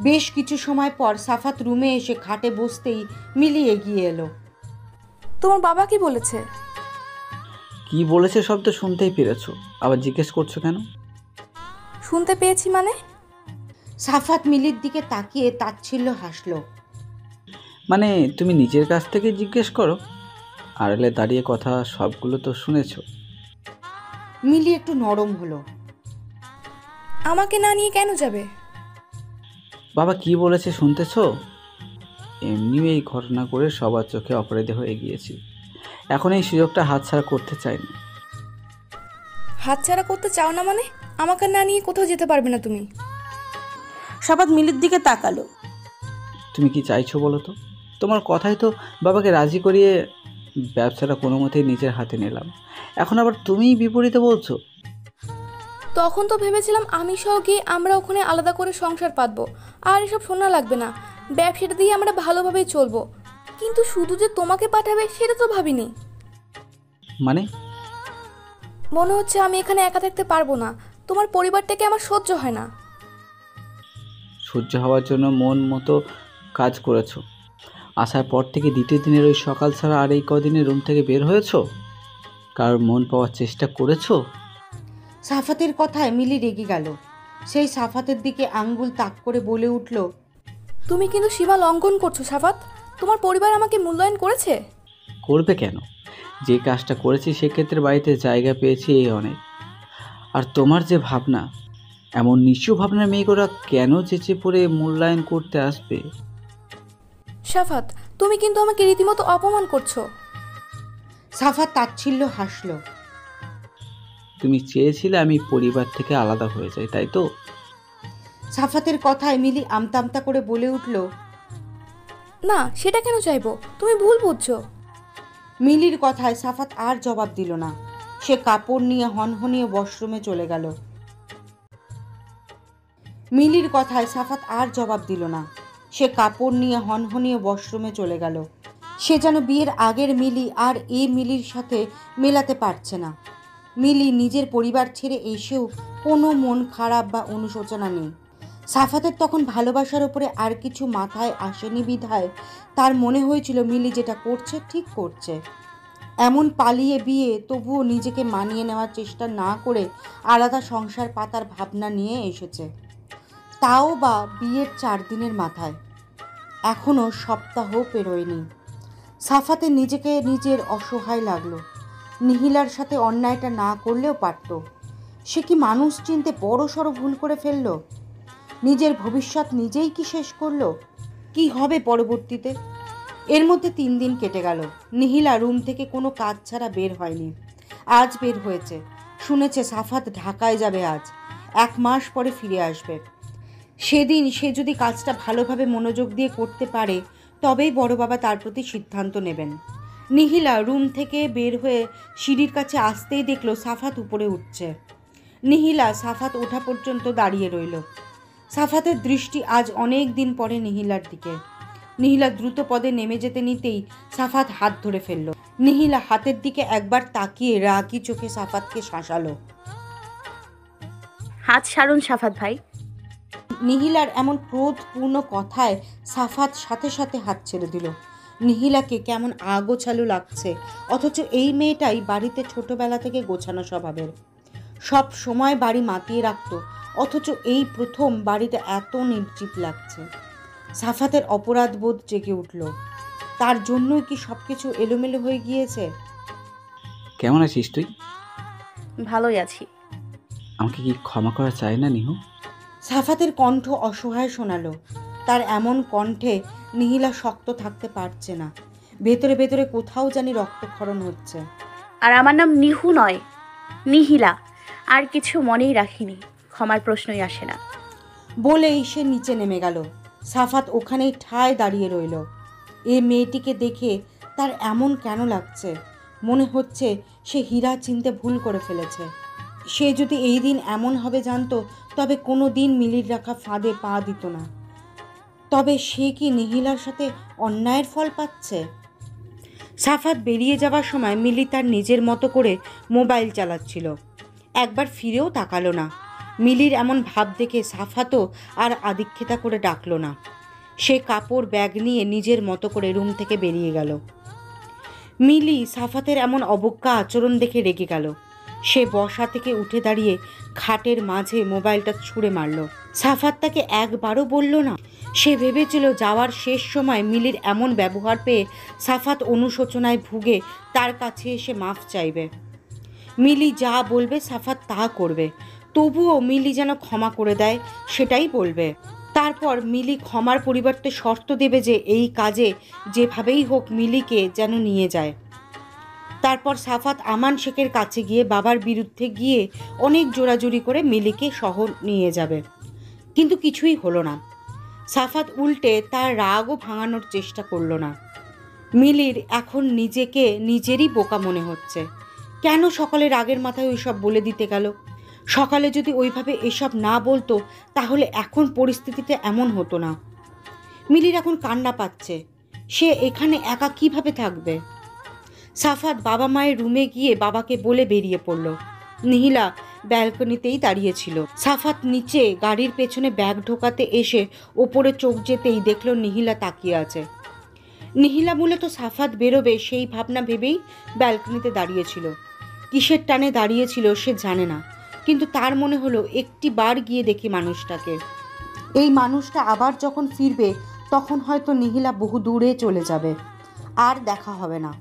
বেশ কিছু সময় পর সাফাত রুমে এসে খাটে বসতেই মিলি এগিয়ে এলো। তোমার বাবা কি বলেছে? কি বলেছে সব তো শুনতেই পেরেছো, আবার জিজ্ঞেস করছো কেন? শুনতে পেয়েছি মানে? সাফাত মিলির দিকে তাকিয়ে তাচ্ছিল্য হাসলো। মানে তুমি নিজের কাছ থেকে জিজ্ঞেস করো, আড়ালে দাঁড়িয়ে কথা সবগুলো তো শুনেছো। মিলি একটু নরম হলো। আমাকে না নিয়ে কেন যাবে? বাবা কি বলেছে শুনতেছো? এমনিও এই ঘটনা করে সবার চোখে অপরাধী হয়ে গিয়েছি, এখন এই সুযোগটা হাতছাড়া করতে চাই না। হাতছাড়া করতে চাও না মানে? আমাকে না নিয়ে কোথাও যেতে পারবে না তুমি। সাফাত মিলির দিকে তাকালো। তুমি কি চাইছো বলো তো? তোমার কথাই তো বাবাকে রাজি করিয়ে ব্যবসাটা কোনো মতেই নিজের হাতে নিলাম, এখন আবার তুমিই বিপরীতে বলছো। তখন তো ভেবেছিলাম আমি সহ গিয়ে আমরা ওখানে আলাদা করে সংসার পাতবো, আর এসব শোনা লাগবে না, ব্যবসাটা দিয়ে আমরা ভালোভাবেই চলবো। কিন্তু শুধু যে তোমাকে পাঠাবে সেটা তো ভাবিনি। মানে? মনে হচ্ছে আমি এখানে একা থাকতে পারবো না, তোমার পরিবারটাকে আমার সহ্য হয় না। সহ্য হওয়ার জন্য মন মতো কাজ করেছো, আসার পর থেকে দ্বিতীয় দিনের ওই সকাল ছাড়া আর এই কদিনে রুম থেকে বের হয়েছো? কারোর মন পাওয়ার চেষ্টা করেছো? সাফাতের কথায় মিলি রেগে গেল। সেই সাফাতের দিকে আঙ্গুল তাক করে বলে উঠল, তুমি কিন্তু সীমা লঙ্ঘন করছো সাফাত। তোমার পরিবার আমাকে মূল্যায়ন করেছে? করবে কেন? যে কাজটা করেছি সেক্ষেত্রে বাড়িতে জায়গা পেয়েছি এই অনেক। আর তোমার যে ভাবনা, এমন নিচু ভাবনার মেয়েগুলো কেন চেঁচে পড়ে মূল্যায়ন করতে আসবে? সাফাত তুমি কিন্তু আমাকে রীতিমতো অপমান করছো। সাফাত তাচ্ছিল্য হাসল। তুমি চেয়েছিলে আমি পরিবার থেকে আলাদা হয়ে যাই, তাই তো? সাফাতের কথায় মিলি আমতা আমতা করে বলে উঠল, না সেটা কেন চাইবো, তুমি ভুল বুঝছো। মিলির কথায় সাফাত আর জবাব দিল না। সে কাপড় নিয়ে হনহনিয়ে ওয়াশরুমে চলে গেল। মিলির কথায় সাফাত আর জবাব দিল না। সে কাপড় নিয়ে হনহনিয়ে ওয়াশরুমে চলে গেল। সে যেন বিয়ের আগের মিলি আর এই মিলির সাথে মেলাতে পারছে না। মিলি নিজের পরিবার ছেড়ে এসেও কোনো মন খারাপ বা অনুশোচনা নেই। সাফাতের তখন ভালোবাসার উপরে আর কিছু মাথায় আসেনি বিধায় তার মনে হয়েছিল মিলি যেটা করছে ঠিক করছে। এমন পালিয়ে বিয়ে তবুও নিজেকে মানিয়ে নেওয়ার চেষ্টা না করে আলাদা সংসার পাতার ভাবনা নিয়ে এসেছে, তাও বা বিয়ের 4 দিনের মাথায়। এখনও সপ্তাহ পেরোয়নি। সাফাতে নিজেকে নিজের অসহায় লাগলো। নিহিলার সাথে অন্যায়টা না করলেও পারত। সে কি মানুষ চিনতে বড়সড় ভুল করে ফেলল? নিজের ভবিষ্যৎ নিজেই কি শেষ করলো? কি হবে পরবর্তীতে? এর মধ্যে 3 দিন কেটে গেল। নিহিলা রুম থেকে কোনো কাজ ছাড়া বের হয়নি। আজ বের হয়েছে। শুনেছে সাফাত ঢাকায় যাবে আজ। 1 মাস পরে ফিরে আসবে। সেদিন সে যদি কাজটা ভালোভাবে মনোযোগ দিয়ে করতে পারে তবেই বড় বাবা তার প্রতি সিদ্ধান্ত নেবেন। নিহিলা রুম থেকে বের হয়ে সিঁড়ির কাছে আসতেই দেখল সাফাত উপরে উঠছে। নিহিলা সাফাত ওঠা পর্যন্ত দাঁড়িয়ে রইল। সাফাতের দৃষ্টি আজ অনেক দিন পরে নিহিলার দিকে। নিহিলা দ্রুত পদে নেমে যেতে নিতেই সাফাত হাত ধরে ফেলল। নিহিলা হাতের দিকে একবার তাকিয়ে রাগী চোখে সাফাতকে শাসালো। হাত ছাড়ুন সাফাত ভাই। নিহিলার এমন ক্রোধপূর্ণ কথায় সাফাত সাথে সাথে হাত ছেড়ে দিল। নিহিলাকে কেমন আগোছালো লাগছে, অথচ এই মেয়েটাই বাড়িতে ছোটবেলা থেকে গোছানো স্বভাবের, সব সময় বাড়ি মাতিয়ে রাখতো, অথচ এই প্রথম বাড়িতে এত নির্জীব লাগছে। সাফাতের অপরাধ বোধ জেগে উঠল। তার জন্যই কি সব কিছু এলোমেলো হয়ে গিয়েছে? কেমন আছিস তুই? ভালোই আছি। আমাকে কি ক্ষমা করা চাই না নিহু? সাফাতের কণ্ঠ অসহায় শোনালো। তার এমন কণ্ঠে নিহিলা শক্ত থাকতে পারছে না। ভেতরে ভেতরে কোথাও জানি রক্তক্ষরণ হচ্ছে। আর আমার নাম নিহু নয়, নিহিলা। আর কিছু মনেই রাখিনি, ক্ষমার প্রশ্নই আসে না। বলেই সে নিচে নেমে গেল। সাফাত ওখানেই ঠায় দাঁড়িয়ে রইল। এ মেয়েটিকে দেখে তার এমন কেন লাগছে? মনে হচ্ছে সে হীরা চিনতে ভুল করে ফেলেছে। সে যদি এই দিন এমন হবে জানতো তবে কোনো দিন মিলির রাখা ফাঁদে পা দিত না। তবে সে কি নিহিলার সাথে অন্যায়ের ফল পাচ্ছে? সাফাত বেরিয়ে যাওয়ার সময় মিলি তার নিজের মতো করে মোবাইল চালাচ্ছিল। একবার ফিরেও তাকালো না। মিলির এমন ভাব দেখে সাফাতও আর আদিক্ষেতা করে ডাকলো না। সে কাপড় ব্যাগ নিয়ে নিজের মতো করে রুম থেকে বেরিয়ে গেল। মিলি সাফাতের এমন অবজ্ঞা আচরণ দেখে রেগে গেল। সে বসা থেকে উঠে দাঁড়িয়ে খাটের মাঝে মোবাইলটা ছুঁড়ে মারল। সাফাত তাকে একবারও বলল না। সে ভেবেছিল যাওয়ার শেষ সময় মিলির এমন ব্যবহার পেয়ে সাফাত অনুশোচনায় ভুগে তার কাছে এসে মাফ চাইবে। মিলি যা বলবে সাফাত তা করবে। তবুও মিলি যেন ক্ষমা করে দেয় সেটাই বলবে। তারপর মিলি ক্ষমার পরিবর্তে শর্ত দেবে যে এই কাজে যেভাবেই হোক মিলিকে যেন নিয়ে যায়। তারপর সাফাত আমান শেখের কাছে গিয়ে বাবার বিরুদ্ধে গিয়ে অনেক জোরাজুরি করে মিলিকে শহর নিয়ে যাবে। কিন্তু কিছুই হলো না। সাফাত উল্টে তার রাগও ভাঙানোর চেষ্টা করলো না। মিলির এখন নিজেকে নিজেরই বোকা মনে হচ্ছে। কেন সকালে রাগের মাথায় ওইসব বলে দিতে গেল? সকালে যদি ওইভাবে এসব না বলতো তাহলে এখন পরিস্থিতিটা এমন হতো না। মিলির এখন কান্না পাচ্ছে। সে এখানে একা কিভাবে থাকবে? সাফাত বাবা মায়ের রুমে গিয়ে বাবাকে বলে বেরিয়ে পড়ল। নিহিলা ব্যালকনিতেই দাঁড়িয়েছিল। সাফাত নিচে গাড়ির পেছনে ব্যাগ ঢোকাতে এসে ওপরে চোখ যেতেই দেখল নিহিলা তাকিয়ে আছে। নিহিলা মূলত সাফাত বেরোবে সেই ভাবনা ভেবেই ব্যালকনিতে দাঁড়িয়েছিল। কিসের টানে দাঁড়িয়েছিল সে জানে না, কিন্তু তার মনে হলো একটি বার গিয়ে দেখি মানুষটাকে। এই মানুষটা আবার যখন ফিরবে তখন হয়তো নিহিলা বহু দূরে চলে যাবে, আর দেখা হবে না।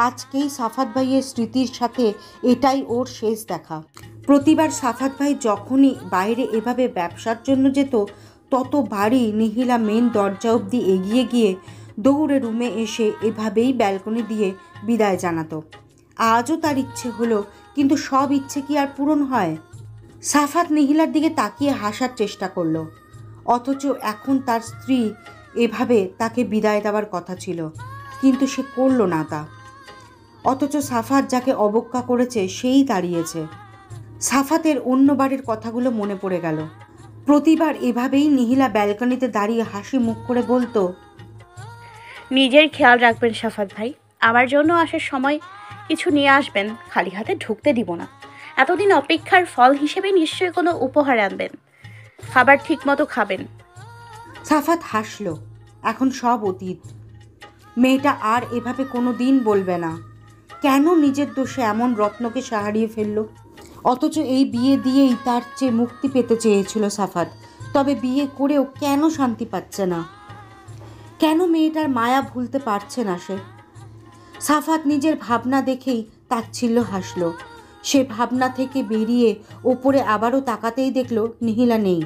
আজকেই সাফাত ভাইয়ের স্মৃতির সাথে এটাই ওর শেষ দেখা। প্রতিবার সাফাত ভাই যখনই বাইরে এভাবে ব্যবসার জন্য যেত ততবারই নিহিলা মেন দরজা অবধি এগিয়ে গিয়ে দৌড়ে রুমে এসে এভাবেই ব্যালকনি দিয়ে বিদায় জানাতো। আজও তার ইচ্ছে হলো, কিন্তু সব ইচ্ছে কি আর পূরণ হয়? সাফাত নিহিলার দিকে তাকিয়ে হাসার চেষ্টা করলো, অথচ এখন তার স্ত্রী এভাবে তাকে বিদায় দেওয়ার কথা ছিল, কিন্তু সে করল না তা। অথচ সাফাত যাকে অবজ্ঞা করেছে সেই দাঁড়িয়েছে। সাফাতের অন্য বাড়ির কথাগুলো মনে পড়ে গেল। প্রতিবার এভাবেই নিহিলা ব্যালকনিতে দাঁড়িয়ে হাসি মুখ করে বলতো, নিজের খেয়াল রাখবেন সাফাত ভাই, আমার জন্য আসার সময় কিছু নিয়ে আসবেন, খালি হাতে ঢুকতে দিব না। এতদিন অপেক্ষার ফল হিসেবে নিশ্চয়ই কোনো উপহার আনবেন, খাবার ঠিক মতো খাবেন। সাফাত হাসল। এখন সব অতীত। মেয়েটা আর এভাবে কোনো দিন বলবে না। কেন নিজের দোষে এমন রত্নকে হারিয়ে ফেলল? অথচ এই বিয়ে দিয়েই তার চেয়ে মুক্তি পেতে চেয়েছিল সাফাত। তবে বিয়ে করেও কেন শান্তি পাচ্ছে না? কেন মেয়েটার মায়া ভুলতে পারছে না সে? সাফাত নিজের ভাবনা দেখেই তাচ্ছিল্য হাসল। সে ভাবনা থেকে বেরিয়ে ওপরে আবারও তাকাতেই দেখল নিহিলা নেই।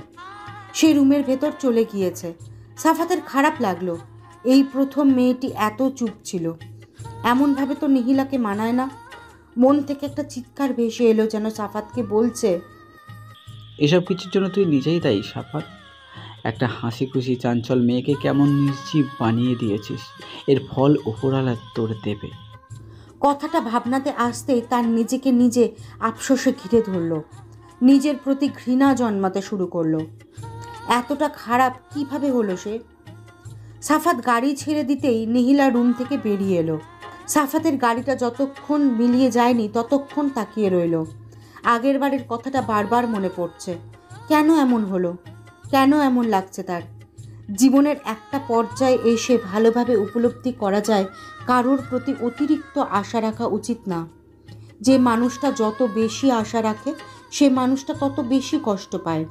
সে রুমের ভেতর চলে গিয়েছে। সাফাতের খারাপ লাগলো। এই প্রথম মেয়েটি এত চুপ ছিল। এমনভাবে তো নিহিলাকে মানায় না। মন থেকে একটা চিৎকার ভেসে এলো, যেন সাফাতকে বলছে, এসব কিছুর জন্য তুই নিজেই দায়ী সাফাত। একটা হাসি খুশি চাঞ্চল মেয়েকে কেমন নির্জীব বানিয়ে দিয়েছিস। এর ফল উপরওয়ালা তোর দেবে। কথাটা ভাবনাতে আসতেই তার নিজেকে নিজে আফসোসে ঘিরে ধরল, নিজের প্রতি ঘৃণা জন্মাতে শুরু করলো। এতটা খারাপ কিভাবে হলো সে? সাফাত গাড়ি ছেড়ে দিতেই নিহিলা রুম থেকে বেরিয়ে এলো। সাফাতের গাড়িটা যতক্ষণ মিলিয়ে যায়নি ততক্ষণ তাকিয়ে রইল। আগের বারের কথাটা বারবার মনে পড়ছে। কেন এমন হলো? কেন এমন লাগছে তার? জীবনের একটা পর্যায়ে এসে ভালোভাবে উপলব্ধি করা যায় কারোর প্রতি অতিরিক্ত আশা রাখা উচিত না। যে মানুষটা যত বেশি আশা রাখে সে মানুষটা তত বেশি কষ্ট পায়।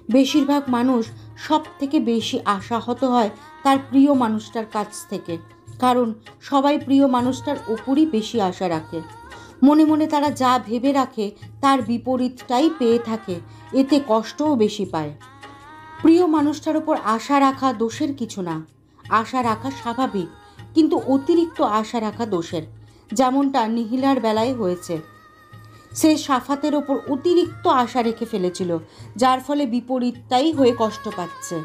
বেশিরভাগ মানুষ সব থেকে বেশি আশাহত হয় তার প্রিয় মানুষটার কাছ থেকে, কারণ সবাই প্রিয় মানুষটার ওপরই বেশি আশা রাখে। মনে মনে তারা যা ভেবে রাখে তার বিপরীতটাই পেয়ে থাকে, এতে কষ্টও বেশি পায়। প্রিয় মানুষটার ওপর আশা রাখা দোষের কিছু না, আশা রাখা স্বাভাবিক, কিন্তু অতিরিক্ত আশা রাখা দোষের, যেমনটা নিহিলার বেলায় হয়েছে। সে সাফাতের ওপর অতিরিক্ত আশা রেখে ফেলেছিল, যার ফলে বিপরীতটাই হয়ে কষ্ট পাচ্ছে।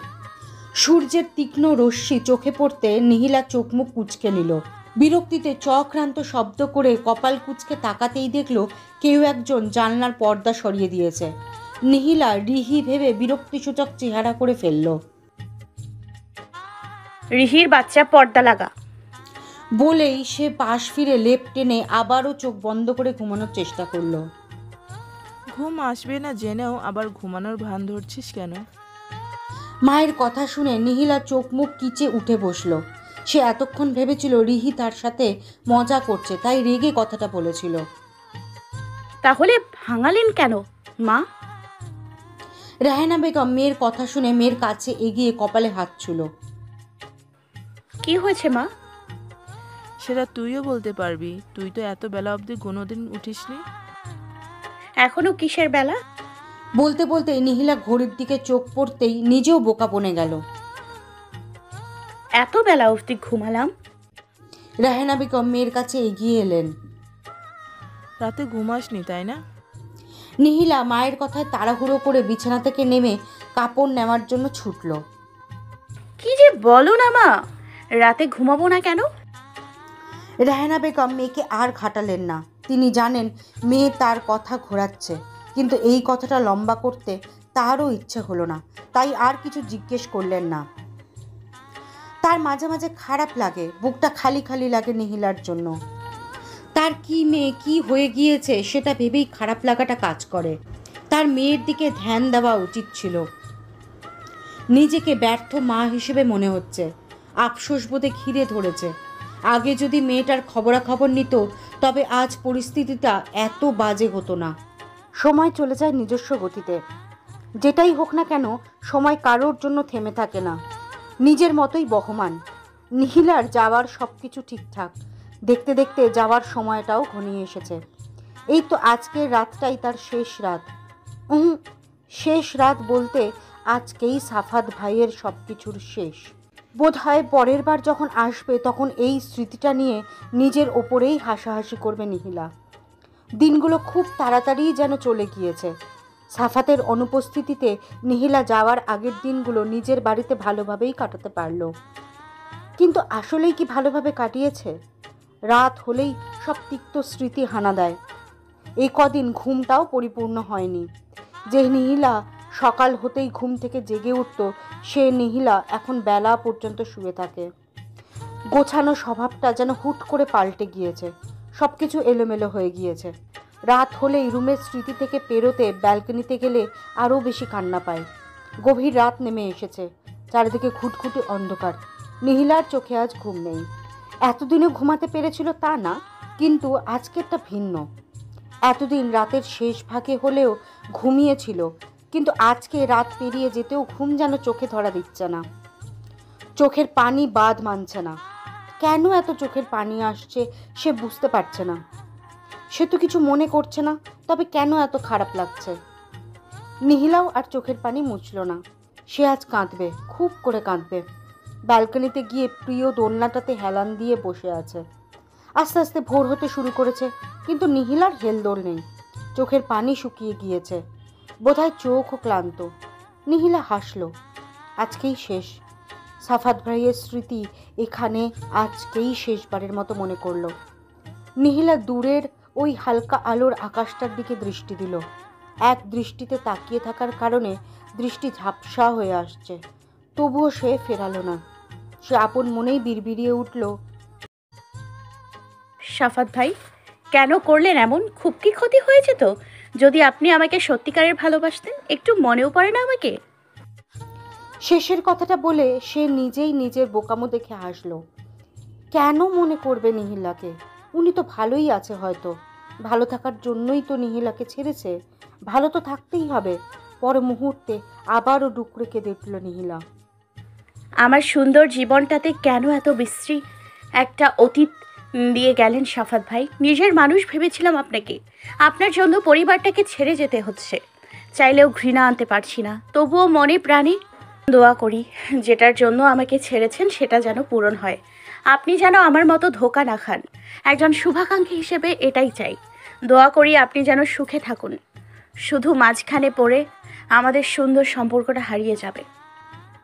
সূর্যের তীক্ষ্ণ রশ্মি চোখে পড়তে নিহিলা চোখ মুখ কুঁচকে নিল। বিরক্তিতে চক্রান্ত শব্দ করে কপাল কুঁচকে তাকাতেই দেখল কেউ একজন জানলার পর্দা সরিয়ে দিয়েছে। নিহিলা রিহি ভেবে বিরক্তিসূচক চেহারা করে ফেলল। রিহির বাচ্চা, পর্দা লাগা। বলেই সে পাশ ফিরে লেপ টেনে আবারও চোখ বন্ধ করে ঘুমানোর চেষ্টা করলো। ঘুম আসবে না জেনেও আবার ঘুমানোর ভান ধরছিস কেন? মায়ের কথা শুনে নিহিলা চোখ মুখ কিচে উঠে বসলো। সে এতক্ষণ ভেবেছিল রিহি তার সাথে মজা করছে, তাই রেগে কথাটা বলেছিল। তাহলে ভাঙালেন কেন মা? রাহেনা বেগম মেয়ের কথা শুনে মেয়ের কাছে এগিয়ে কপালে হাত ছুঁল। কি হয়েছে মা? সেটা তুইও বলতে পারবি, তুই তো এত বেলা অবধি কোনোদিন উঠিসনি। এখনো কিসের বেলা? বলতে বলতে নিহিলা ঘড়ির দিকে চোখ পড়তেই নিজেও বোকা বনে গেল। এত বেলা অবধি ঘুমালাম। রাহেনা বেগম মেয়ের কাছে এগিয়ে এলেন। রাতে ঘুমাসনি তাই না? নিহিলা মায়ের কথায় তাড়াহুড়ো করে বিছানা থেকে নেমে কাপড় নেওয়ার জন্য ছুটল। কি যে বলো না মা, রাতে ঘুমাবো না কেন? রাহেনা বেগম মেয়েকে আর ঘাটালেন না। তিনি জানেন মেয়ে তার কথা ঘোরাচ্ছে, কিন্তু এই কথাটা লম্বা করতে তারও ইচ্ছে হলো না, তাই আর কিছু জিজ্ঞেস করলেন না। তার মাঝে মাঝে খারাপ লাগে, বুকটা খালি খালি লাগে নিহিলার জন্য। তার কি মেয়ে কি হয়ে গিয়েছে সেটা ভেবেই খারাপ লাগাটা কাজ করে। তার মেয়ের দিকে ধ্যান দেওয়া উচিত ছিল। নিজেকে ব্যর্থ মা হিসেবে মনে হচ্ছে। আফসোস বোধে ঘিরে ধরেছে। আগে যদি মেয়েটার খবরাখবর নিত তবে আজ পরিস্থিতিটা এত বাজে হতো না। সময় চলে যায় নিজস্ব গতিতে। যেটাই হোক না কেন সময় কারোর জন্য থেমে থাকে না, নিজের মতোই বহমান। নিহিলার যাওয়ার সব কিছু ঠিকঠাক, দেখতে দেখতে যাওয়ার সময়টাও ঘনিয়ে এসেছে। এই তো আজকের রাতটাই তার শেষ রাত। শেষ রাত বলতে আজকেই সাফাত ভাইয়ের সব কিছুর শেষ। বোধহয় পরের বার যখন আসবে তখন এই স্মৃতিটা নিয়ে নিজের ওপরেই হাসাহাসি করবে নিহিলা। দিনগুলো খুব তাড়াতাড়িই যেন চলে গিয়েছে। সাফাতের অনুপস্থিতিতে নিহিলা যাওয়ার আগের দিনগুলো নিজের বাড়িতে ভালোভাবেই কাটাতে পারল। কিন্তু আসলেই কি ভালোভাবে কাটিয়েছে? রাত হলেই সব তিক্ত স্মৃতি হানা দেয়। এই কদিন ঘুমটাও পরিপূর্ণ হয়নি। যে নিহিলা সকাল হতেই ঘুম থেকে জেগে উঠত, সে নিহিলা এখন বেলা পর্যন্ত শুয়ে থাকে। গোছানো স্বভাবটা যেন হুট করে পাল্টে গিয়েছে, সব কিছু এলোমেলো হয়ে গিয়েছে। রাত হলেই রুমের স্মৃতি থেকে পেরোতে ব্যালকনিতে গেলে আরও বেশি কান্না পায়। গভীর রাত নেমে এসেছে, চারিদিকে ঘুটঘুটে অন্ধকার। নিহিলার চোখে আজ ঘুম নেই। এতদিনও ঘুমাতে পেরেছিল তা না, কিন্তু আজকেরটা ভিন্ন। এতদিন রাতের শেষ ভাগে হলেও ঘুমিয়েছিল, কিন্তু আজকে রাত পেরিয়ে যেতেও ঘুম যেন চোখে ধরা দিচ্ছে না। চোখের পানি বাদ মানছে না। কেন এত চোখের পানি আসছে সে বুঝতে পারছে না। সে তো কিছু মনে করছে না, তবে কেন এত খারাপ লাগছে? নিহিলাও আর চোখের পানি মুছল না। সে আজ কাঁদবে, খুব করে কাঁদবে। ব্যালকনিতে গিয়ে প্রিয় দোলনাটাতে হেলান দিয়ে বসে আছে। আস্তে আস্তে ভোর হতে শুরু করেছে, কিন্তু নিহিলার হেলদোল নেই। চোখের পানি শুকিয়ে গিয়েছে, বোধহয় চোখও ক্লান্ত। নিহিলা হাসল। আজকেই শেষ। সাফাত ভাইয়ের স্মৃতি এখানে আজকেই শেষবারের মতো মনে করলো। নিহিলা দূরের ওই হালকা আলোর আকাশটার দিকে দৃষ্টি দিল। এক দৃষ্টিতে তাকিয়ে থাকার কারণে দৃষ্টি ঝাপসা হয়ে আসছে, তবুও সে ফেরালো না। সে আপন মনেই বিড়বিড়িয়ে উঠল, সাফাত ভাই, কেন করলেন এমন? খুব কি ক্ষতি হয়েছে তো? যদি আপনি আমাকে সত্যিকারের ভালোবাসতেন, একটু মনেও পড়ে না আমাকে? শেষের কথাটা বলে সে নিজেই নিজের বোকামো দেখে হাসলো। কেন মনে করবে নিহিলাকে? উনি তো ভালোই আছে হয়তো। ভালো থাকার জন্যই তো নিহিলাকে ছেড়েছে। ভালো তো থাকতেই হবে। পরে মুহূর্তে আবারও ডুকরে কেঁদে উঠল নিহিলা। আমার সুন্দর জীবনটাতে কেন এত বিশ্রী একটা অতীত দিয়ে গেলেন সাফাত ভাই? নিজের মানুষ ভেবেছিলাম আপনাকে। আপনার জন্য পরিবারটাকে ছেড়ে যেতে হচ্ছে। চাইলেও ঘৃণা আনতে পারছি না, তবুও মনে প্রাণে দোয়া করি যেটার জন্য আমাকে ছেড়েছেন সেটা যেন পূরণ হয়। আপনি যেন আমার মতো ধোঁকা না খান। একজন শুভাকাঙ্ক্ষী হিসেবে এটাই চাই। দোয়া করি আপনি যেন সুখে থাকুন। শুধু মাঝখানে পড়ে আমাদের সুন্দর সম্পর্কটা হারিয়ে যাবে।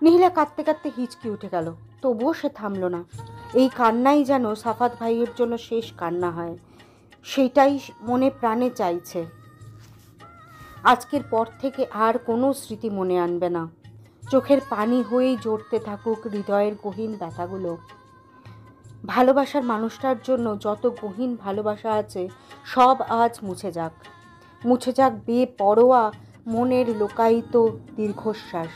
নিহিলা কাঁদতে কাঁদতে হিচকি উঠে গেল, তবুও সে থামল না। এই কান্নাই যেন সাফাত ভাইয়ের জন্য শেষ কান্না হয়, সেটাই মনে প্রাণে চাইছে। আজকের পর থেকে আর কোনো স্মৃতি মনে আনবে না। চোখের পানি হয়েই ঝরতে থাকুক হৃদয়ের গহীন ব্যথাগুলো। ভালোবাসার মানুষটার জন্য যত গহীন ভালোবাসা আছে সব আজ মুছে যাক। মুছে যাক বেপরোয়া মনের লোকায়িত দীর্ঘশ্বাস।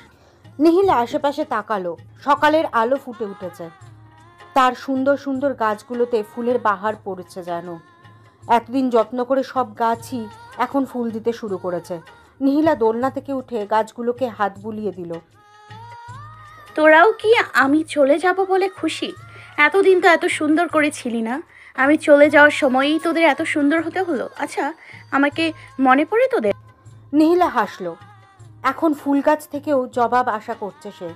নিহিলা আশেপাশে তাকালো। সকালের আলো ফুটে উঠেছে। তার সুন্দর সুন্দর গাছগুলোতে ফুলের বাহার পড়েছে যেন। এতদিন যত্ন করে সব গাছই এখন ফুল দিতে শুরু করেছে। নিহিলা দোলনা থেকে উঠে গাছগুলোকে হাত বুলিয়ে দিল। তোরাও কি আমি চলে যাব বলে খুশি? এতদিন তো এত সুন্দর করে ছিলি না। আমি চলে যাওয়ার সময়ই তোদের এত সুন্দর হতে হলো? আচ্ছা, আমাকে মনে পড়ে তোদের? নিহিলা হাসলো। এখন ফুল গাছ থেকেও জবাব আশা করছে সে।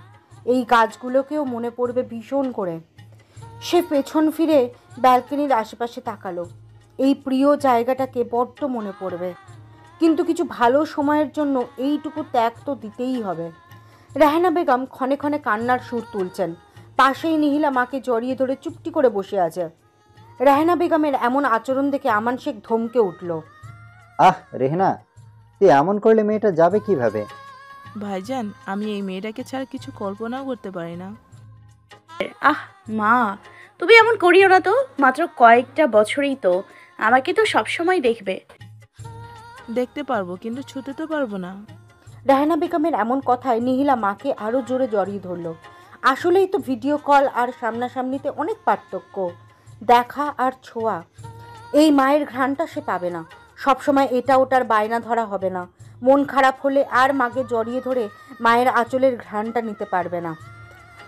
এই গাছগুলোকেও মনে পড়বে ভীষণ করে। সে পেছন ফিরে ব্যালকনির আশেপাশে তাকালো। এই প্রিয় জায়গাটাকে বড্ড মনে পড়বে, কিন্তু কিছু ভালো সময়ের জন্য এইটুকু ত্যাগ তো দিতেই হবে। রেহানা বেগম ক্ষণে ক্ষণে কান্নার সুর তুলছেন। পাশেই নিহিলা মাকে জড়িয়ে ধরে চুপটি করে বসে আছে। রেহানা বেগমের এমন আচরণ দেখে আমান শেখ ধমকে উঠল। আহ রেহনা, তুই এমন করলে মেয়েটা যাবে কিভাবে? ভাইজান, আমি এই মেয়েটাকে ছাড়া কিছু কল্পনাও করতে পারি না। আহ মা, তুমি এমন করিও না তো। মাত্র কয়েকটা বছরই তো। আমাকে তো সবসময় দেখবে। দেখতে পারবো, কিন্তু ছুতে তো পারবো না। রেহানা বেগমের এমন কথায় নিহিলা মাকে আরও জোরে জড়িয়ে ধরল। আসলেই তো ভিডিও কল আর সামনাসামনিতে অনেক পার্থক্য। দেখা আর ছোঁয়া, এই মায়ের ঘ্রাণটা সে পাবে না। সবসময় এটা ওটার বায়না ধরা হবে না। মন খারাপ হলে আর মাকে জড়িয়ে ধরে মায়ের আঁচলের ঘ্রাণটা নিতে পারবে না।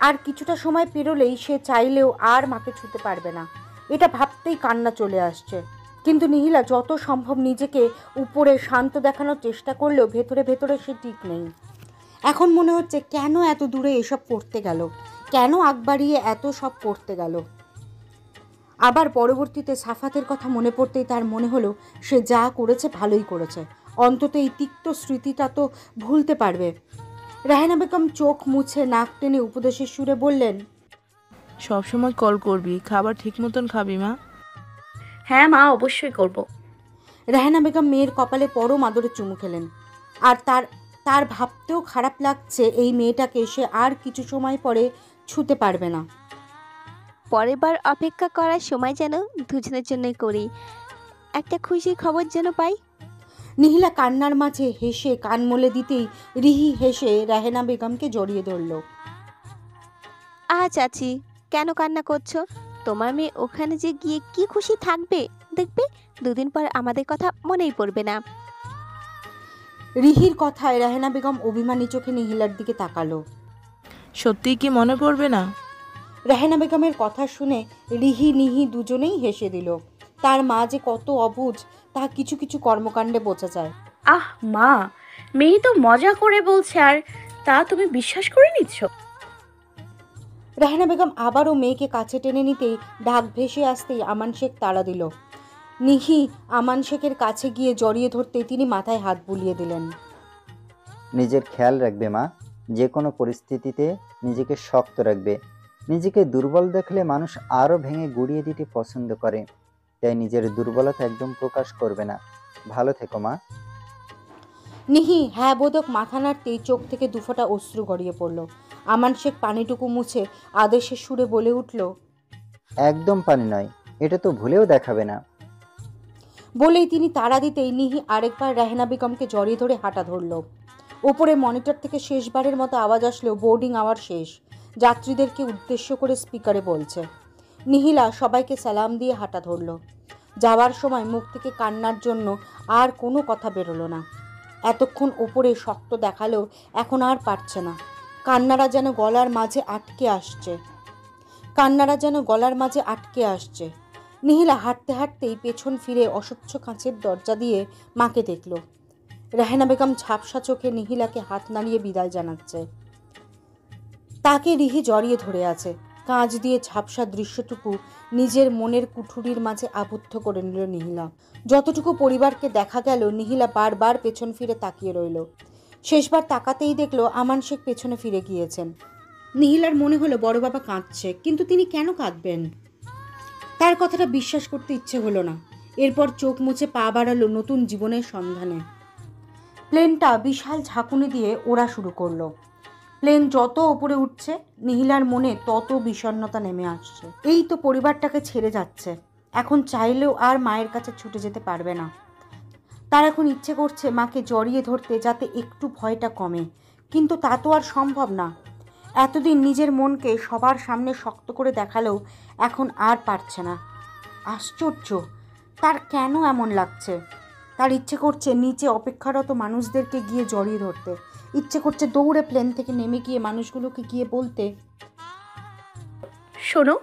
আর কিছুটা সময় পেরোলেই সে চাইলেও আর মাকে ছুতে পারবে না। এটা ভাবতেই কান্না চলে আসছে। কিন্তু নিহিলা যত সম্ভব নিজেকে উপরে শান্ত দেখানোর চেষ্টা করলেও ভেতরে ভেতরে সে ঠিক নেই। এখন মনে হচ্ছে কেন এত দূরে এসব করতে গেল, কেন আগ বাড়িয়ে এত সব করতে গেল। আবার পরবর্তীতে সাফাতের কথা মনে পড়তেই তার মনে হলো সে যা করেছে ভালোই করেছে। অন্তত এই তিক্ত স্মৃতিটা তো ভুলতে পারবে। রেহানা বেগম চোখ মুছে নাক টেনে উপদেশের সুরে বললেন, সবসময় কল করবি, খাবার ঠিক মতন খাবি মা। হ্যাঁ মা, অবশ্যই করব। রেহানা বেগম মেয়ের কপালে পরম আদরে চুমু খেলেন। আর তার ভাবতেও খারাপ লাগছে এই মেয়েটাকে সে আর কিছু সময় পরে ছুতে পারবে না। পরের বার অপেক্ষা করার সময় যেন দুজনের জন্যই করি, একটা খুশির খবর যেন পাই। নিহিলা কান্নার মাঝে হেসে কান মলে দিতেই রিহি হেসে রেহানা বেগমকে জড়িয়ে ধরল। চাচি, কেন কান্না করছো? তোমার মেয়ে ওখানে যে গিয়ে কি খুশি থাকবে, দেখবে দুদিন পর আমাদের কথা মনেই পড়বে না। রিহির কথায় রেহানা বেগম অভিমানী চোখে নিহিলার দিকে তাকালো। সত্যিই কি মনে পড়বে না? রেহানা বেগমের কথা শুনে রিহি নিহি দুজনেই হেসে দিল। তার মা যে কত অবুঝ তা কিছু কিছু কর্মকাণ্ডে বোঝা যায়। আহ মা, মেয়ে তো মজা করে বলছে আর তা তুমি বিশ্বাস করে নিচ্ছ? রেহানা বেগম আবারও মেয়েকে কাছে টেনে নিতেই ঢাক ভেসে আসতেই আমান শেখ তাড়া দিল। নিহি আমান শেখের কাছে গিয়ে জড়িয়ে ধরতে তিনি মাথায় হাত বুলিয়ে দিলেন। নিজের খেয়াল রাখবে মা, যে কোনো পরিস্থিতিতে নিজেকে শক্ত রাখবে। নিজেকে দুর্বল দেখলে মানুষ আরও ভেঙে গুঁড়িয়ে দিতে পছন্দ করে, তাই নিজের দুর্বলতা একদম প্রকাশ করবে না। ভালো থেকো মা। নিহি হ্যাঁ বোধক মাথা নাড়তেই চোখ থেকে দুফোঁটা অশ্রু গড়িয়ে পড়ল। আমান শেখ পানিটুকু মুছে আদেশের সুরে বলে উঠল, একদম পানি নয়, এটা তো ভুলেও দেখাবে না। বলেই তিনি তাড়া দিতেই নিহি আরেকবার রেহেনা বেগমকে জড়িয়ে ধরে হাঁটা ধরল। ওপরে মনিটর থেকে শেষবারের মতো আওয়াজ আসলেও বোর্ডিং আওয়ার শেষ। যাত্রীদেরকে উদ্দেশ্য করে স্পিকারে বলছে। নিহিলা সবাইকে সালাম দিয়ে হাঁটা ধরল। যাওয়ার সময় মুখ থেকে কান্নার জন্য আর কোনো কথা বেরোলো না। এতক্ষণ ওপরে শক্ত দেখালেও এখন আর পারছে না। কান্নারা যেন গলার মাঝে আটকে আসছে। নিহিলা হাঁটতে হাঁটতেই পেছন ফিরে অস্বচ্ছ কাঁচের দরজা দিয়ে মাকে দেখল। রেহেনা বেগম ঝাপসা চোখে নিহিলাকে হাত নাড়িয়ে বিদায় জানাচ্ছে। তাকে রিহি জড়িয়ে ধরে আছে। কাঁচ দিয়ে ঝাপসা দৃশ্যটুকু নিজের মনের কুঠুরির মাঝে আবদ্ধ করে নিল নিহিলা। যতটুকু পরিবারকে দেখা গেল, নিহিলা বারবার পেছন ফিরে তাকিয়ে রইল। শেষবার তাকাতেই দেখল আমান শেখ পেছনে ফিরে গিয়েছেন। নিহিলার মনে হলো বড় বাবা কাঁদছে, কিন্তু তিনি কেন কাঁদবেন? তার কথাটা বিশ্বাস করতে ইচ্ছে হলো না। এরপর চোখ মুছে পা বাড়ালো নতুন জীবনের সন্ধানে। প্লেনটা বিশাল ঝাঁকুনি দিয়ে ওড়া শুরু করলো। প্লেন যত উপরে উঠছে, নিহিলার মনে তত বিষণ্ণতা নেমে আসছে। এই তো পরিবারটাকে ছেড়ে যাচ্ছে, এখন চাইলেও আর মায়ের কাছে ছুটে যেতে পারবে না। তার এখন ইচ্ছে করছে মাকে জড়িয়ে ধরতে, যাতে একটু ভয়টা কমে, কিন্তু তা তো আর সম্ভব না। এতদিন নিজের মনকে সবার সামনে শক্ত করে দেখালেও এখন আর পারছে না। আশ্চর্য, তার কেন এমন লাগছে? তার ইচ্ছে করছে নিচে অপেক্ষারত মানুষদেরকে গিয়ে জড়িয়ে ধরতে, ইচ্ছে করছে দৌড়ে প্লেন থেকে নেমে গিয়ে মানুষগুলোকে গিয়ে বলতে, শোনো,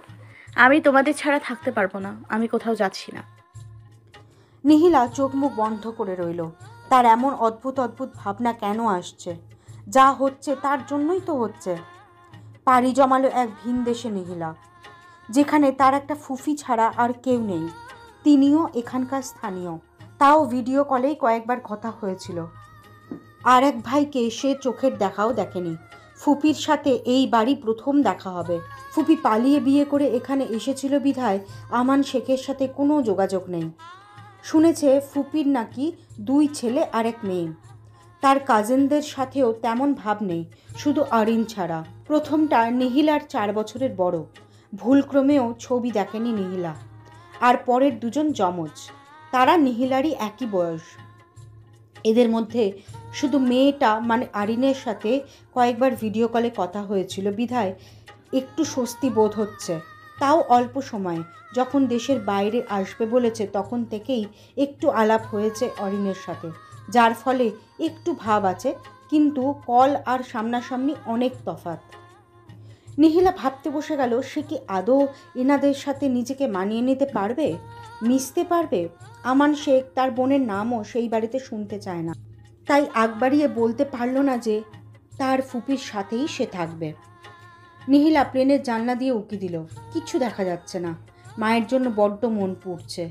আমি তোমাদের ছাড়া থাকতে পারবো না, আমি কোথাও যাচ্ছি না। নিহিলা চোখ মুখ বন্ধ করে রইল। তার এমন অদ্ভুত অদ্ভুত ভাবনা কেন আসছে? যা হচ্ছে তার জন্যই তো হচ্ছে। পাড়ি জমালো এক ভিন দেশে নিহিলা, যেখানে তার একটা ফুফি ছাড়া আর কেউ নেই। তিনিও এখানকার স্থানীয়, তাও ভিডিও কলেই কয়েকবার কথা হয়েছিল। আর এক ভাইকে সে চোখের দেখাও দেখেনি। ফুপির সাথে এই বাড়ি প্রথম দেখা হবে। ফুপি পালিয়ে বিয়ে করে এখানে এসেছিল বিধায় আমান শেখের সাথে কোনো যোগাযোগ নেই। শুনেছে ফুপির নাকি 2 ছেলে আর 1 মেয়ে। তার কাজিনদের সাথেও তেমন ভাব নেই, শুধু আরিন ছাড়া। প্রথমটা নিহিলার 4 বছরের বড়, ভুলক্রমেও ছবি দেখেনি নিহিলা। আর পরের 2 জন যমজ, তারা নিহিলারই একই বয়স। এদের মধ্যে শুধু মেয়েটা মানে আরিনের সাথে কয়েকবার ভিডিও কলে কথা হয়েছিল বিধায় একটু স্বস্তি বোধ হচ্ছে, তাও অল্প সময়। যখন দেশের বাইরে আসবে বলেছে তখন থেকেই একটু আলাপ হয়েছে অরিনের সাথে, যার ফলে একটু ভাব আছে, কিন্তু কল আর সামনাসামনি অনেক তফাৎ। নিহিলা ভাবতে বসে গেল, সে কি আদৌ এনাদের সাথে নিজেকে মানিয়ে নিতে পারবে, মিশতে পারবে? আমান শেখ তার বোনের নামও সেই বাড়িতে শুনতে চায় না, তাই আগ বাড়িয়ে বলতে পারল না যে তার ফুপির সাথেই সে থাকবে। নিহিলা প্লেনের জানলা দিয়ে উকি দিল, কিচ্ছু দেখা যাচ্ছে না। মায়ের জন্য বড্ড মন পুড়ছে।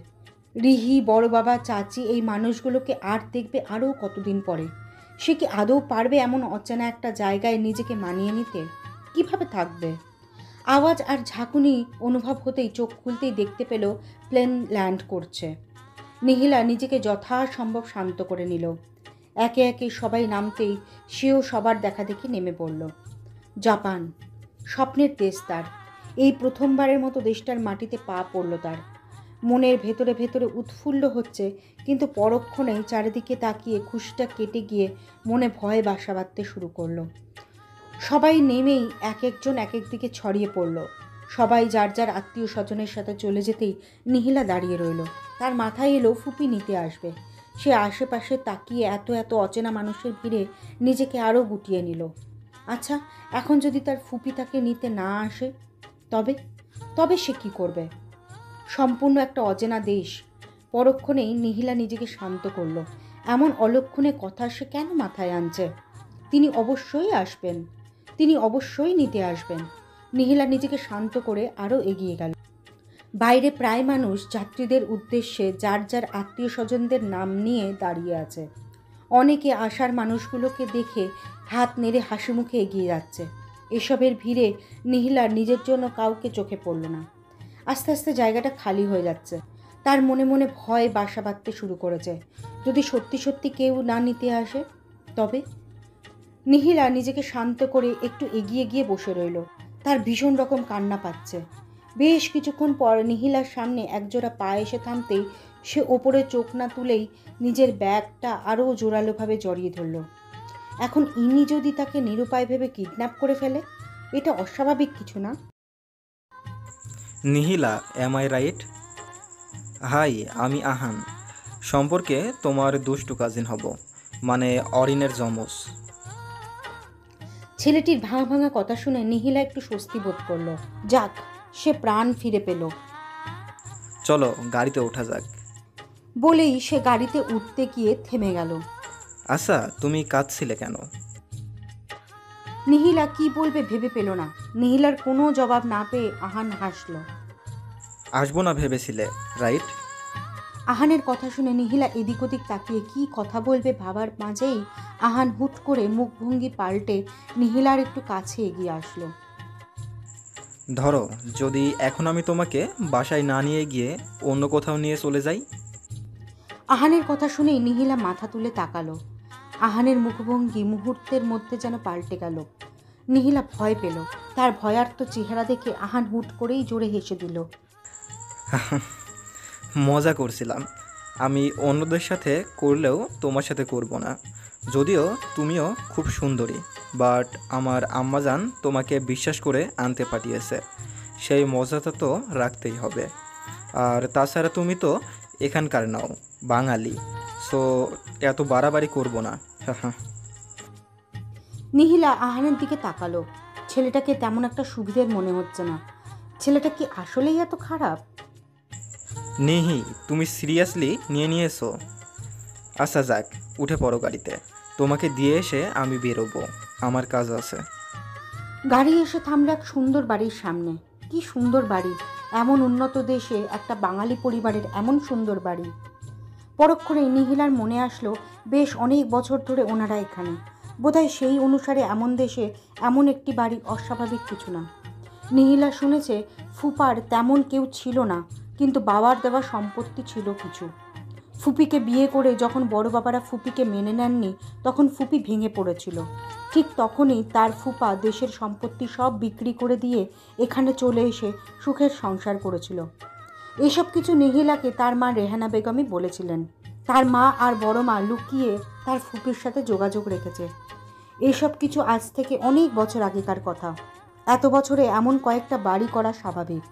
রিহি, বড় বাবা, চাচি, এই মানুষগুলোকে আর দেখবে আরও কতদিন পরে। সে কি আদৌ পারবে এমন অচেনা একটা জায়গায় নিজেকে মানিয়ে নিতে? কিভাবে থাকবে? আওয়াজ আর ঝাঁকুনি অনুভব হতেই চোখ খুলতেই দেখতে পেল প্লেন ল্যান্ড করছে। নিহিলা নিজেকে যথাসম্ভব শান্ত করে নিল। একে একে সবাই নামতেই সেও সবার দেখাদেখি নেমে পড়ল। জাপান, স্বপ্নের দেশ তার। এই প্রথমবারের মতো দেশটার মাটিতে পা পড়ল তার। মনের ভেতরে ভেতরে উৎফুল্ল হচ্ছে, কিন্তু পরক্ষণেই চারিদিকে তাকিয়ে খুশিটা কেটে গিয়ে মনে ভয় বাসা বাঁধতে শুরু করলো। সবাই নেমেই এক একজন এক এক দিকে ছড়িয়ে পড়ল। সবাই যার যার আত্মীয় স্বজনের সাথে চলে যেতেই নিহিলা দাঁড়িয়ে রইল। তার মাথায় এলো ফুপি নিতে আসবে। সে আশেপাশে তাকিয়ে এত এত অচেনা মানুষের ভিড়ে নিজেকে আরও গুটিয়ে নিল। আচ্ছা, এখন যদি তার ফুপি তাকে নিতে না আসে, তবে তবে সে কী করবে? সম্পূর্ণ একটা অচেনা দেশ। পরক্ষণেই নিহিলা নিজেকে শান্ত করল। এমন অলক্ষণে কথা সে কেন মাথায় আনছে? তিনি অবশ্যই আসবেন, তিনি অবশ্যই নিতে আসবেন। নিহিলা নিজেকে শান্ত করে আরও এগিয়ে গেল। বাইরে প্রায় মানুষ যাত্রীদের উদ্দেশ্যে যার যার আত্মীয় স্বজনদের নাম নিয়ে দাঁড়িয়ে আছে। অনেকে আশার মানুষগুলোকে দেখে হাত নেড়ে হাসি মুখে এগিয়ে যাচ্ছে। এসবের ভিড়ে নিহিলার নিজের জন্য কাউকে চোখে পড়ল না। আস্তে আস্তে জায়গাটা খালি হয়ে যাচ্ছে। তার মনে মনে ভয় বাসা বাঁধতে শুরু করেছে। যদি সত্যি সত্যি কেউ না নিতে আসে তবে? নিহিলা নিজেকে শান্ত করে একটু এগিয়ে গিয়ে বসে রইল। তার ভীষণ রকম কান্না পাচ্ছে। বেশ কিছুক্ষণ পর নিহিলার সামনে একজোড়া পা এসে থামতেই সে ওপরে চোখ না তুলেই নিজের ব্যাগটা আরও জোরালোভাবে জড়িয়ে ধরল। এখন ইনি যদি তাকে নিরুপায় ভেবে কিডন্যাপ করে ফেলে, এটা অস্বাভাবিক কিছু না? নিহিলা, এম আই রাইট? হাই, আমি আহান। সম্পর্কে তোমার দুষ্টু কাজিন হব, মানে অরিনের যমজ। ছেলেটির ভাঙা ভাঙা কথা শুনে নিহিলা একটু স্বস্তি বোধ করলো। যাক, সে প্রাণ ফিরে পেল। চলো গাড়িতে ওঠা যাক। বলেই সে গাড়িতে উঠতে গিয়ে থেমে গেল। আচ্ছা, তুমি কাঁদছিলে কেন? নিহিলা কি বলবে ভেবে পেল না। নিহিলার কোনো জবাব না পেয়ে আহান হাসল। আসবো না ভেবেছিলে, রাইট? আহানের কথা শুনে নিহিলা এদিক ওদিক তাকিয়ে কি কথা বলবে ভাবার মাঝেই আহান হুট করে মুখভঙ্গি পাল্টে নিহিলার একটু কাছে এগিয়ে আসলো। ধরো, যদি এখন আমি তোমাকে বাসায় না নিয়ে গিয়ে অন্য কোথাও নিয়ে চলে যাই? আহানের কথা শুনেই নিহিলা মাথা তুলে তাকালো। আহানের মুখভঙ্গি মুহূর্তের মধ্যে যেন পাল্টে গেল। নিহিলা ভয় পেল। তার ভয়ার্ত চেহারা দেখে আহান হুট করেই জোরে হেসে দিল। মজা করছিলাম। আমি অন্যদের সাথে করলেও তোমার সাথে করব না। যদিও তুমিও খুব সুন্দরী, বাট আমার আম্মাজান তোমাকে বিশ্বাস করে আনতে পাঠিয়েছে, সেই মজাটা তো রাখতেই হবে। আর তাছাড়া তুমি তো এখানকার নাও, বাঙালি, সো এত বাড়াবাড়ি করব না। নিহিলা আহানের দিকে তাকালো। ছেলেটাকে তেমন একটা সুবিধের মনে হচ্ছে না। ছেলেটা কি আসলেই এত খারাপ? নিহি, তুমি সিরিয়াসলি নিয়েছো? আচ্ছা যাক, উঠে পড়ো গাড়িতে। তোমাকে দিয়ে এসে আমি বেরোবো, আমার কাজ আছে। গাড়ি এসে থামলো এক সুন্দর বাড়ির সামনে। কি সুন্দর বাড়ি! এমন উন্নত দেশে একটা বাঙালি পরিবারের এমন সুন্দর বাড়ি। পরক্ষণে নিহিলার মনে আসলো বেশ অনেক বছর ধরে ওনারা এখানে। বোধহয় সেই অনুসারে এমন দেশে এমন একটি বাড়ি অস্বাভাবিক কিছু না। নিহিলা শুনেছে ফুপার তেমন কেউ ছিল না, কিন্তু বাবার দেওয়া সম্পত্তি ছিল কিছু। ফুপিকে বিয়ে করে যখন বড় বাবারা ফুপিকে মেনে নেননি, তখন ফুপি ভেঙে পড়েছিল। ঠিক তখনই তার ফুপা দেশের সম্পত্তি সব বিক্রি করে দিয়ে এখানে চলে এসে সুখের সংসার করেছিল। এসব কিছু নিহিলাকে তার মা রেহানা বেগমই বলেছিলেন। তার মা আর বড় মা লুকিয়ে তার ফুপির সাথে যোগাযোগ রেখেছে। এসব কিছু আজ থেকে অনেক বছর আগেকার কথা। এত বছরে এমন কয়েকটা বাড়ি করা স্বাভাবিক।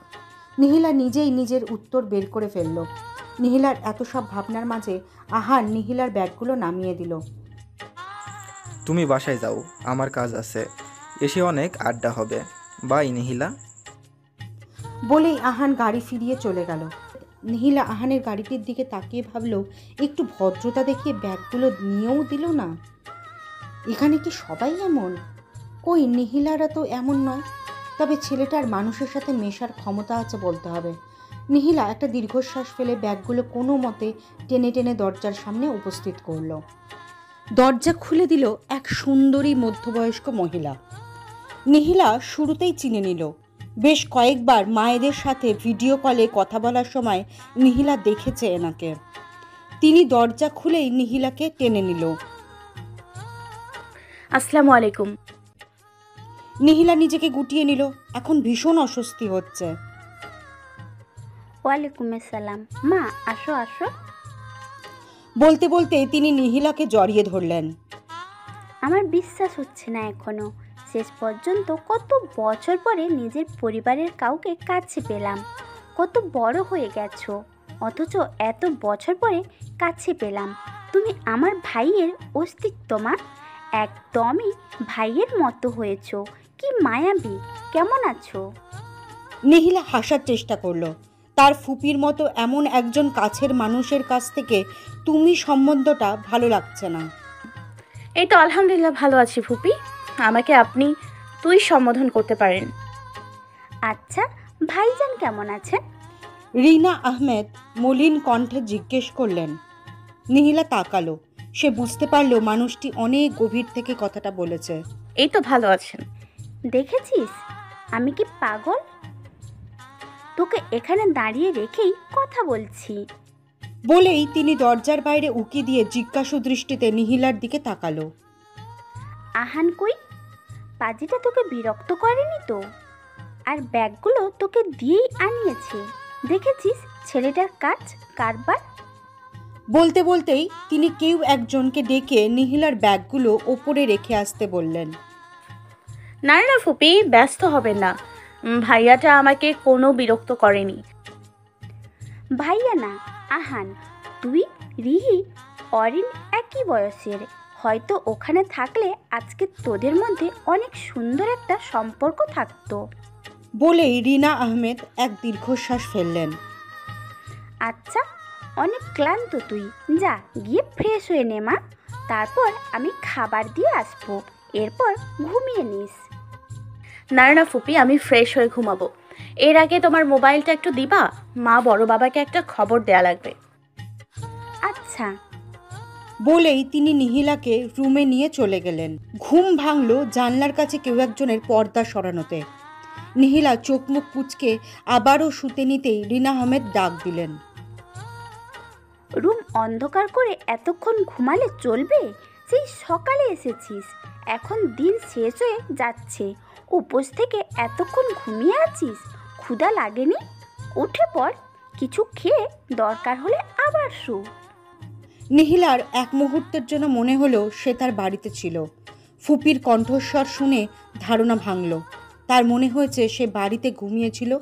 নিহিলা নিজেই নিজের উত্তর বের করে ফেলল। নিহিলার এত সব ভাবনার মাঝে আহান নিহিলার ব্যাগগুলো নামিয়ে দিল। তুমি বাসায় যাও, আমার কাজ আছে। এসে অনেক আড্ডা হবে। বাই নিহিলা। বলেই আহান গাড়ি ফিরিয়ে চলে গেল। নিহিলা আহানের গাড়িটির দিকে তাকিয়ে ভাবল, একটু ভদ্রতা দেখিয়ে ব্যাগগুলো নিয়েও দিল না। এখানে কি সবাই এমন? কই, নিহিলারা তো এমন নয়। তবে ছেলেটার মানুষের সাথে মেশার ক্ষমতা আছে বলতে হবে। নিহিলা একটা দীর্ঘশ্বাস ফেলে ব্যাগগুলো কোনো মতে টেনে টেনে দরজার সামনে উপস্থিত করল। দরজা খুলে দিল এক সুন্দরী মধ্যবয়স্ক মহিলা। নিহিলা শুরুতেই চিনে নিল। বেশ কয়েকবার মায়েদের সাথে ভিডিও কলে কথা বলার সময় নিহিলা দেখেছে এনাকে। তিনি দরজা খুলেই নিহিলাকে টেনে নিল। আসসালামু আলাইকুম। নিহিলা নিজেকে গুটিয়ে নিল। এখন ভীষণ অস্বস্তি হচ্ছে। ওয়ালাইকুম আসসালাম। মা, আসো আসো। বলতে বলতে তিনি নিহিলাকে জড়িয়ে ধরলেন। আমার বিশ্বাস হচ্ছে না এখনো। শেষ পর্যন্ত কত বছর পরে নিজের পরিবারের কাউকে কাছে পেলাম। কত বড় হয়ে গেছো, অথচ এত বছর পরে কাছে পেলাম। তুমি আমার ভাইয়ের অস্তিত্ব, মা। একদমই ভাইয়ের মতো হয়েছো। কি মায়াবী। কেমন আছো? নিহিলা হাসার চেষ্টা করলো। তার ফুপির মতো এমন একজন কাছের মানুষের কাছ থেকে তুমি সম্বন্ধটা ভালো লাগছে না। এই তো আলহামদুলিল্লাহ ভালো আছি ফুপি। আমাকে আপনি তুই সম্বোধন করতে পারেন। আচ্ছা, ভাইজান কেমন আছেন? রিনা আহমেদ মলিন কণ্ঠে জিজ্ঞেস করলেন। নিহিলা তাকালো। সে বুঝতে পারল মানুষটি অনেক গভীর থেকে কথাটা বলেছে। এই তো ভালো আছেন। দেখেছিস আমি কি পাগল? তোকে এখানে দাঁড়িয়ে রেখেই কথা বলছি। বলেই তিনি দরজার বাইরে উকি দিয়ে জিজ্ঞাসু দৃষ্টিতে নিহিলার দিকে তাকালো। আহান কই? পাজিটা তোকে বিরক্ত করেনি তো? আর ব্যাগগুলো তোকে দিয়েই আনিয়েছে। দেখেছিস ছেলেটার কাজ কারবার? বলতে বলতেই তিনি কেউ একজনকে ডেকে নিহিলার ব্যাগগুলো ওপরে রেখে আসতে বললেন। না না ফুপি, ব্যস্ত হবেন না। ভাইয়াটা আমাকে কোনো বিরক্ত করেনি। ভাইয়া না, আহান। তুই, রিহি, অরিন একই বয়সের। হয়তো ওখানে থাকলে আজকে তোদের মধ্যে অনেক সুন্দর একটা সম্পর্ক থাকতো। বলেই রিনা আহমেদ এক দীর্ঘশ্বাস ফেললেন। আচ্ছা, অনেক ক্লান্ত তুই, যা গিয়ে ফ্রেশ হয়ে নে মা। তারপর আমি খাবার দিয়ে আসবো, এরপর ঘুমিয়ে নিস। না না ফুপি, আমি ফ্রেশ হয়ে ঘুমাবো। এর আগে তোমার মোবাইলটা একটু দিবা? মা বড় বাবাকে একটা খবর দেয়া লাগবে। আচ্ছা। বলেই তিনি নিহিলাকে রুমে নিয়ে চলে গেলেন। ঘুম ভাঙল জানলার কাছে কেউ একজনের পর্দা সরানোতে। নিহিলা চোখ মুখ কুঁচকে আবারও শুতে নিতেই রিনা আহমেদ ডাক দিলেন। রুম অন্ধকার করে এতক্ষণ ঘুমালে চলবে? সেই সকালে এসেছিস, এখন দিন শেষ হয়ে যাচ্ছে। উপোস থেকে এতক্ষণ ঘুমিয়ে আছিস, ক্ষুধা লাগেনি? উঠে পড়, কিছু খেয়ে দরকার হলে আবার শু। নিহিলার এক মুহূর্তের জন্য মনে হলো সে তার বাড়িতে ছিল। ফুপির কণ্ঠস্বর শুনে ধারণা ভাঙল। তার মনে হয়েছে সে বাড়িতে ঘুমিয়েছিল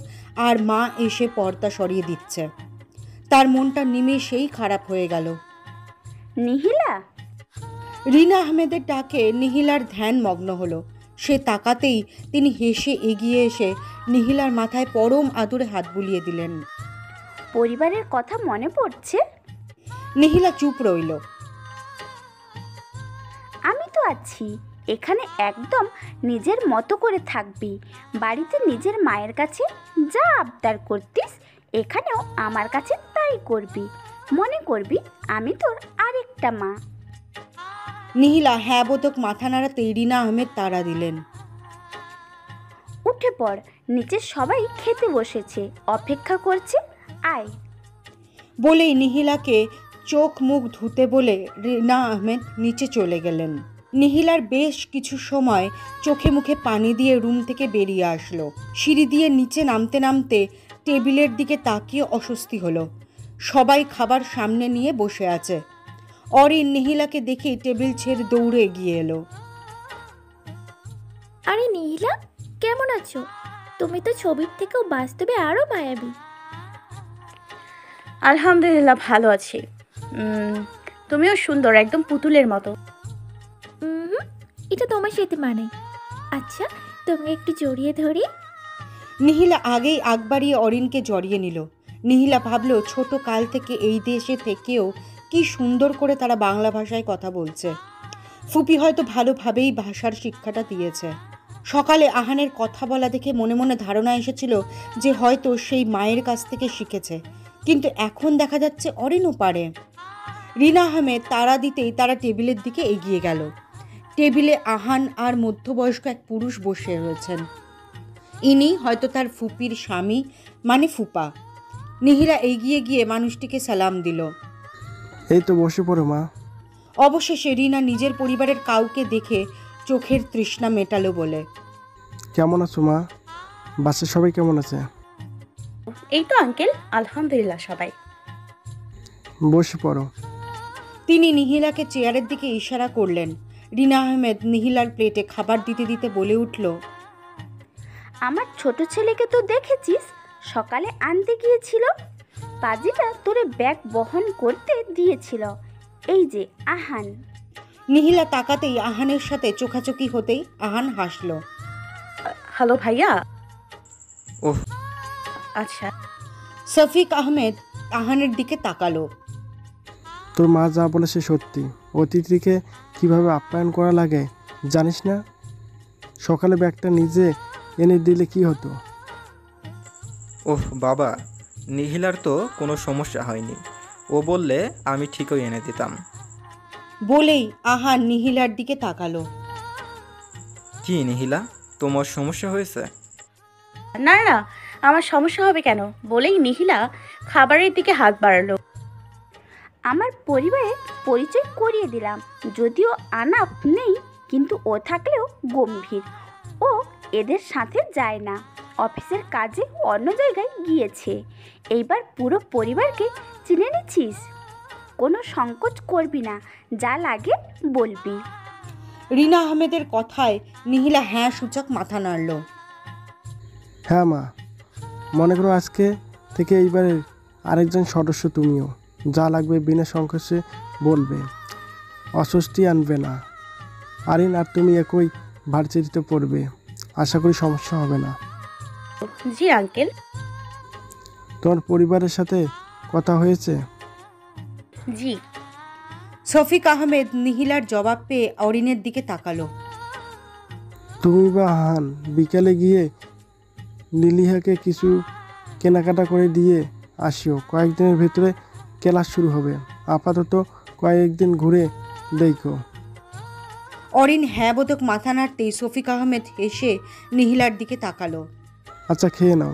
আর মা এসে পর্দা সরিয়ে দিচ্ছে। তার মনটা নিমেষেই খারাপ হয়ে গেল। নিহিলা? রিনা আহমেদের ডাকে নিহিলার ধ্যান মগ্ন হলো। সে তাকাতেই তিনি হেসে এগিয়ে এসে নিহিলার মাথায় পরম আদরে হাত বুলিয়ে দিলেন। পরিবারের কথা মনে পড়ছে? নিহিলা চুপ রইল। আমি তো আছি এখানে, একদম নিজের মতো করে থাকবি। বাড়িতে নিজের মায়ের কাছে যা আবদার করতিস, এখানেও আমার কাছে তাই করবি। মনে করবি আমি তোর আরেকটা মা। নিহিলা হ্যাঁ বোধক মাথা নাড়াতেই রিনা আহমেদ তাড়া দিলেন। উঠে পড়, নিচে সবাই খেতে বসেছে, অপেক্ষা করছে, আয়। বলেই নিহিলাকে চোখ মুখ ধুতে বলে রিনা আহমেদ নিচে চলে গেলেন। নিহিলার বেশ কিছু সময় চোখে মুখে পানি দিয়ে রুম থেকে বেরিয়ে আসলো। সিঁড়ি দিয়ে নিচে নামতে নামতে টেবিলের দিকে তাকিয়ে অস্বস্তি হলো। সবাই খাবার সামনে নিয়ে বসে আছে। অরিন নিহিলাকে দেখে টেবিল ছেড়ে দৌড়ে এগিয়ে এলো। আরে নিহিলা, কেমন আছো? তুমি তো ছবির থেকেও বাস্তবে আরো মায়াবী। আলহামদুলিল্লাহ ভালো আছি। তুমিও সুন্দর, একদম পুতুলের মতো। এটা তোমার সাথে মানায়। আচ্ছা, তোমাকে একটু জড়িয়ে ধরি। নিহিলা আগেই আগ বাড়িয়ে অরিনকে জড়িয়ে নিল। নিহিলা ভাবল ছোট কাল থেকে এই দেশে থেকেও কি সুন্দর করে তারা বাংলা ভাষায় কথা বলছে। ফুপি হয়তো ভালোভাবেই ভাষার শিক্ষাটা দিয়েছে। সকালে আহানের কথা বলা দেখে মনে মনে ধারণা এসেছিল যে হয়তো সেই মায়ের কাছ থেকে শিখেছে, কিন্তু এখন দেখা যাচ্ছে অরিনও পারে। রিনা আহমেদ তাড়া দিতেই তারা টেবিলের দিকে এগিয়ে গেল। টেবিলে আহান আর মধ্যবয়স্ক এক পুরুষ বসে রয়েছেন। ইনি হয়তো তার ফুপির স্বামী, মানে ফুপা। নিহিলা এগিয়ে গিয়ে মানুষটিকে সালাম দিল। এই তো বসে পড়ো মা। অবশেষে রিনা নিজের পরিবারের কাউকে দেখে চোখের তৃষ্ণা মেটালো বলে। কেমন আছো মা? বাসার সবাই কেমন আছে? এই তো আঙ্কেল, আলহামদুলিল্লাহ সবাই। বসে পড়ো। তিনি নিহিলাকে চেয়ারের দিকে ইশারা করলেন। রিনা আহমেদ নিহিলার প্লেটে খাবার দিতে দিতে বলে উঠল, আমার ছোট ছেলেকে তো দেখেছিস, সকালে আনতে গিয়েছিল। পাজিটা তোরে ব্যাগ বহন করতে দিয়েছিল। এই যে আহান। নিহিলা তাকাতেই আহানের সাথে চোখাচোখি হতেই আহান হাসল। হ্যালো ভাইয়া। ওহ আচ্ছা। শফিক আহমেদ আহানের দিকে তাকালো। তোর মা যা বলে সে সত্যি। অতিথিকে কিভাবে আপ্যায়ন করা লাগে জানিস না? সকালে ব্যাগটা নিজে এনে দিলে কি হতো? ওহ বাবা, নিহিলার তো কোনো সমস্যা হয়নি। ও বললে আমি ঠিকই এনে দিতাম। বলেই আহান নিহিলার দিকে তাকালো। কি নিহিলা, তোমার সমস্যা হয়েছে? না না, আমার সমস্যা হবে কেন বলেই নিহিলা খাবারের দিকে হাত বাড়ালো। আমার পরিবারের পরিচয় করিয়ে দিলাম, যদিও আনাপ নেই কিন্তু ও থাকলেও গম্ভীর। ও এদের সাথে যায় না, অফিসের কাজে অন্য জায়গায় গিয়েছে। এইবার পুরো পরিবারকে চিনে নিচ্ছিস, কোনো সংকোচ করবি না, যা লাগে বলবি। রিনা আহমেদের কথায় নিহিলা হ্যাঁ সূচক মাথা নাড়ল। হ্যাঁ মা, মনে করো আজকে থেকে এইবারের আরেকজন সদস্য তুমিও। যা লাগবে বিনা সংকোচে বলবে, অস্বস্তি আনবে না। আরিন আর তুমি একই ভার্সিটিতে পড়বে, আশা করি সমস্যা হবে না। জি আঙ্কেল। তোমার পরিবারের সাথে কথা হয়েছে? জি। শফিক আহমেদ নিহিলার জবাব পেয়ে অরিনের দিকে তাকালো। তুমি বা হান বিকালে গিয়ে নীলিহাকে কিছু কেনাকাটা করে দিয়ে আসিও। কয়েকদিনের ভেতরে ক্লাস শুরু হবে, আপাতত কয়েকদিন ঘুরে দেখো। অরিন হ্যাঁ বোধক মাথা নাড়তেই শফিক আহমেদ হেসে নিহিলার দিকে তাকালো। আচ্ছা খেয়ে নাও।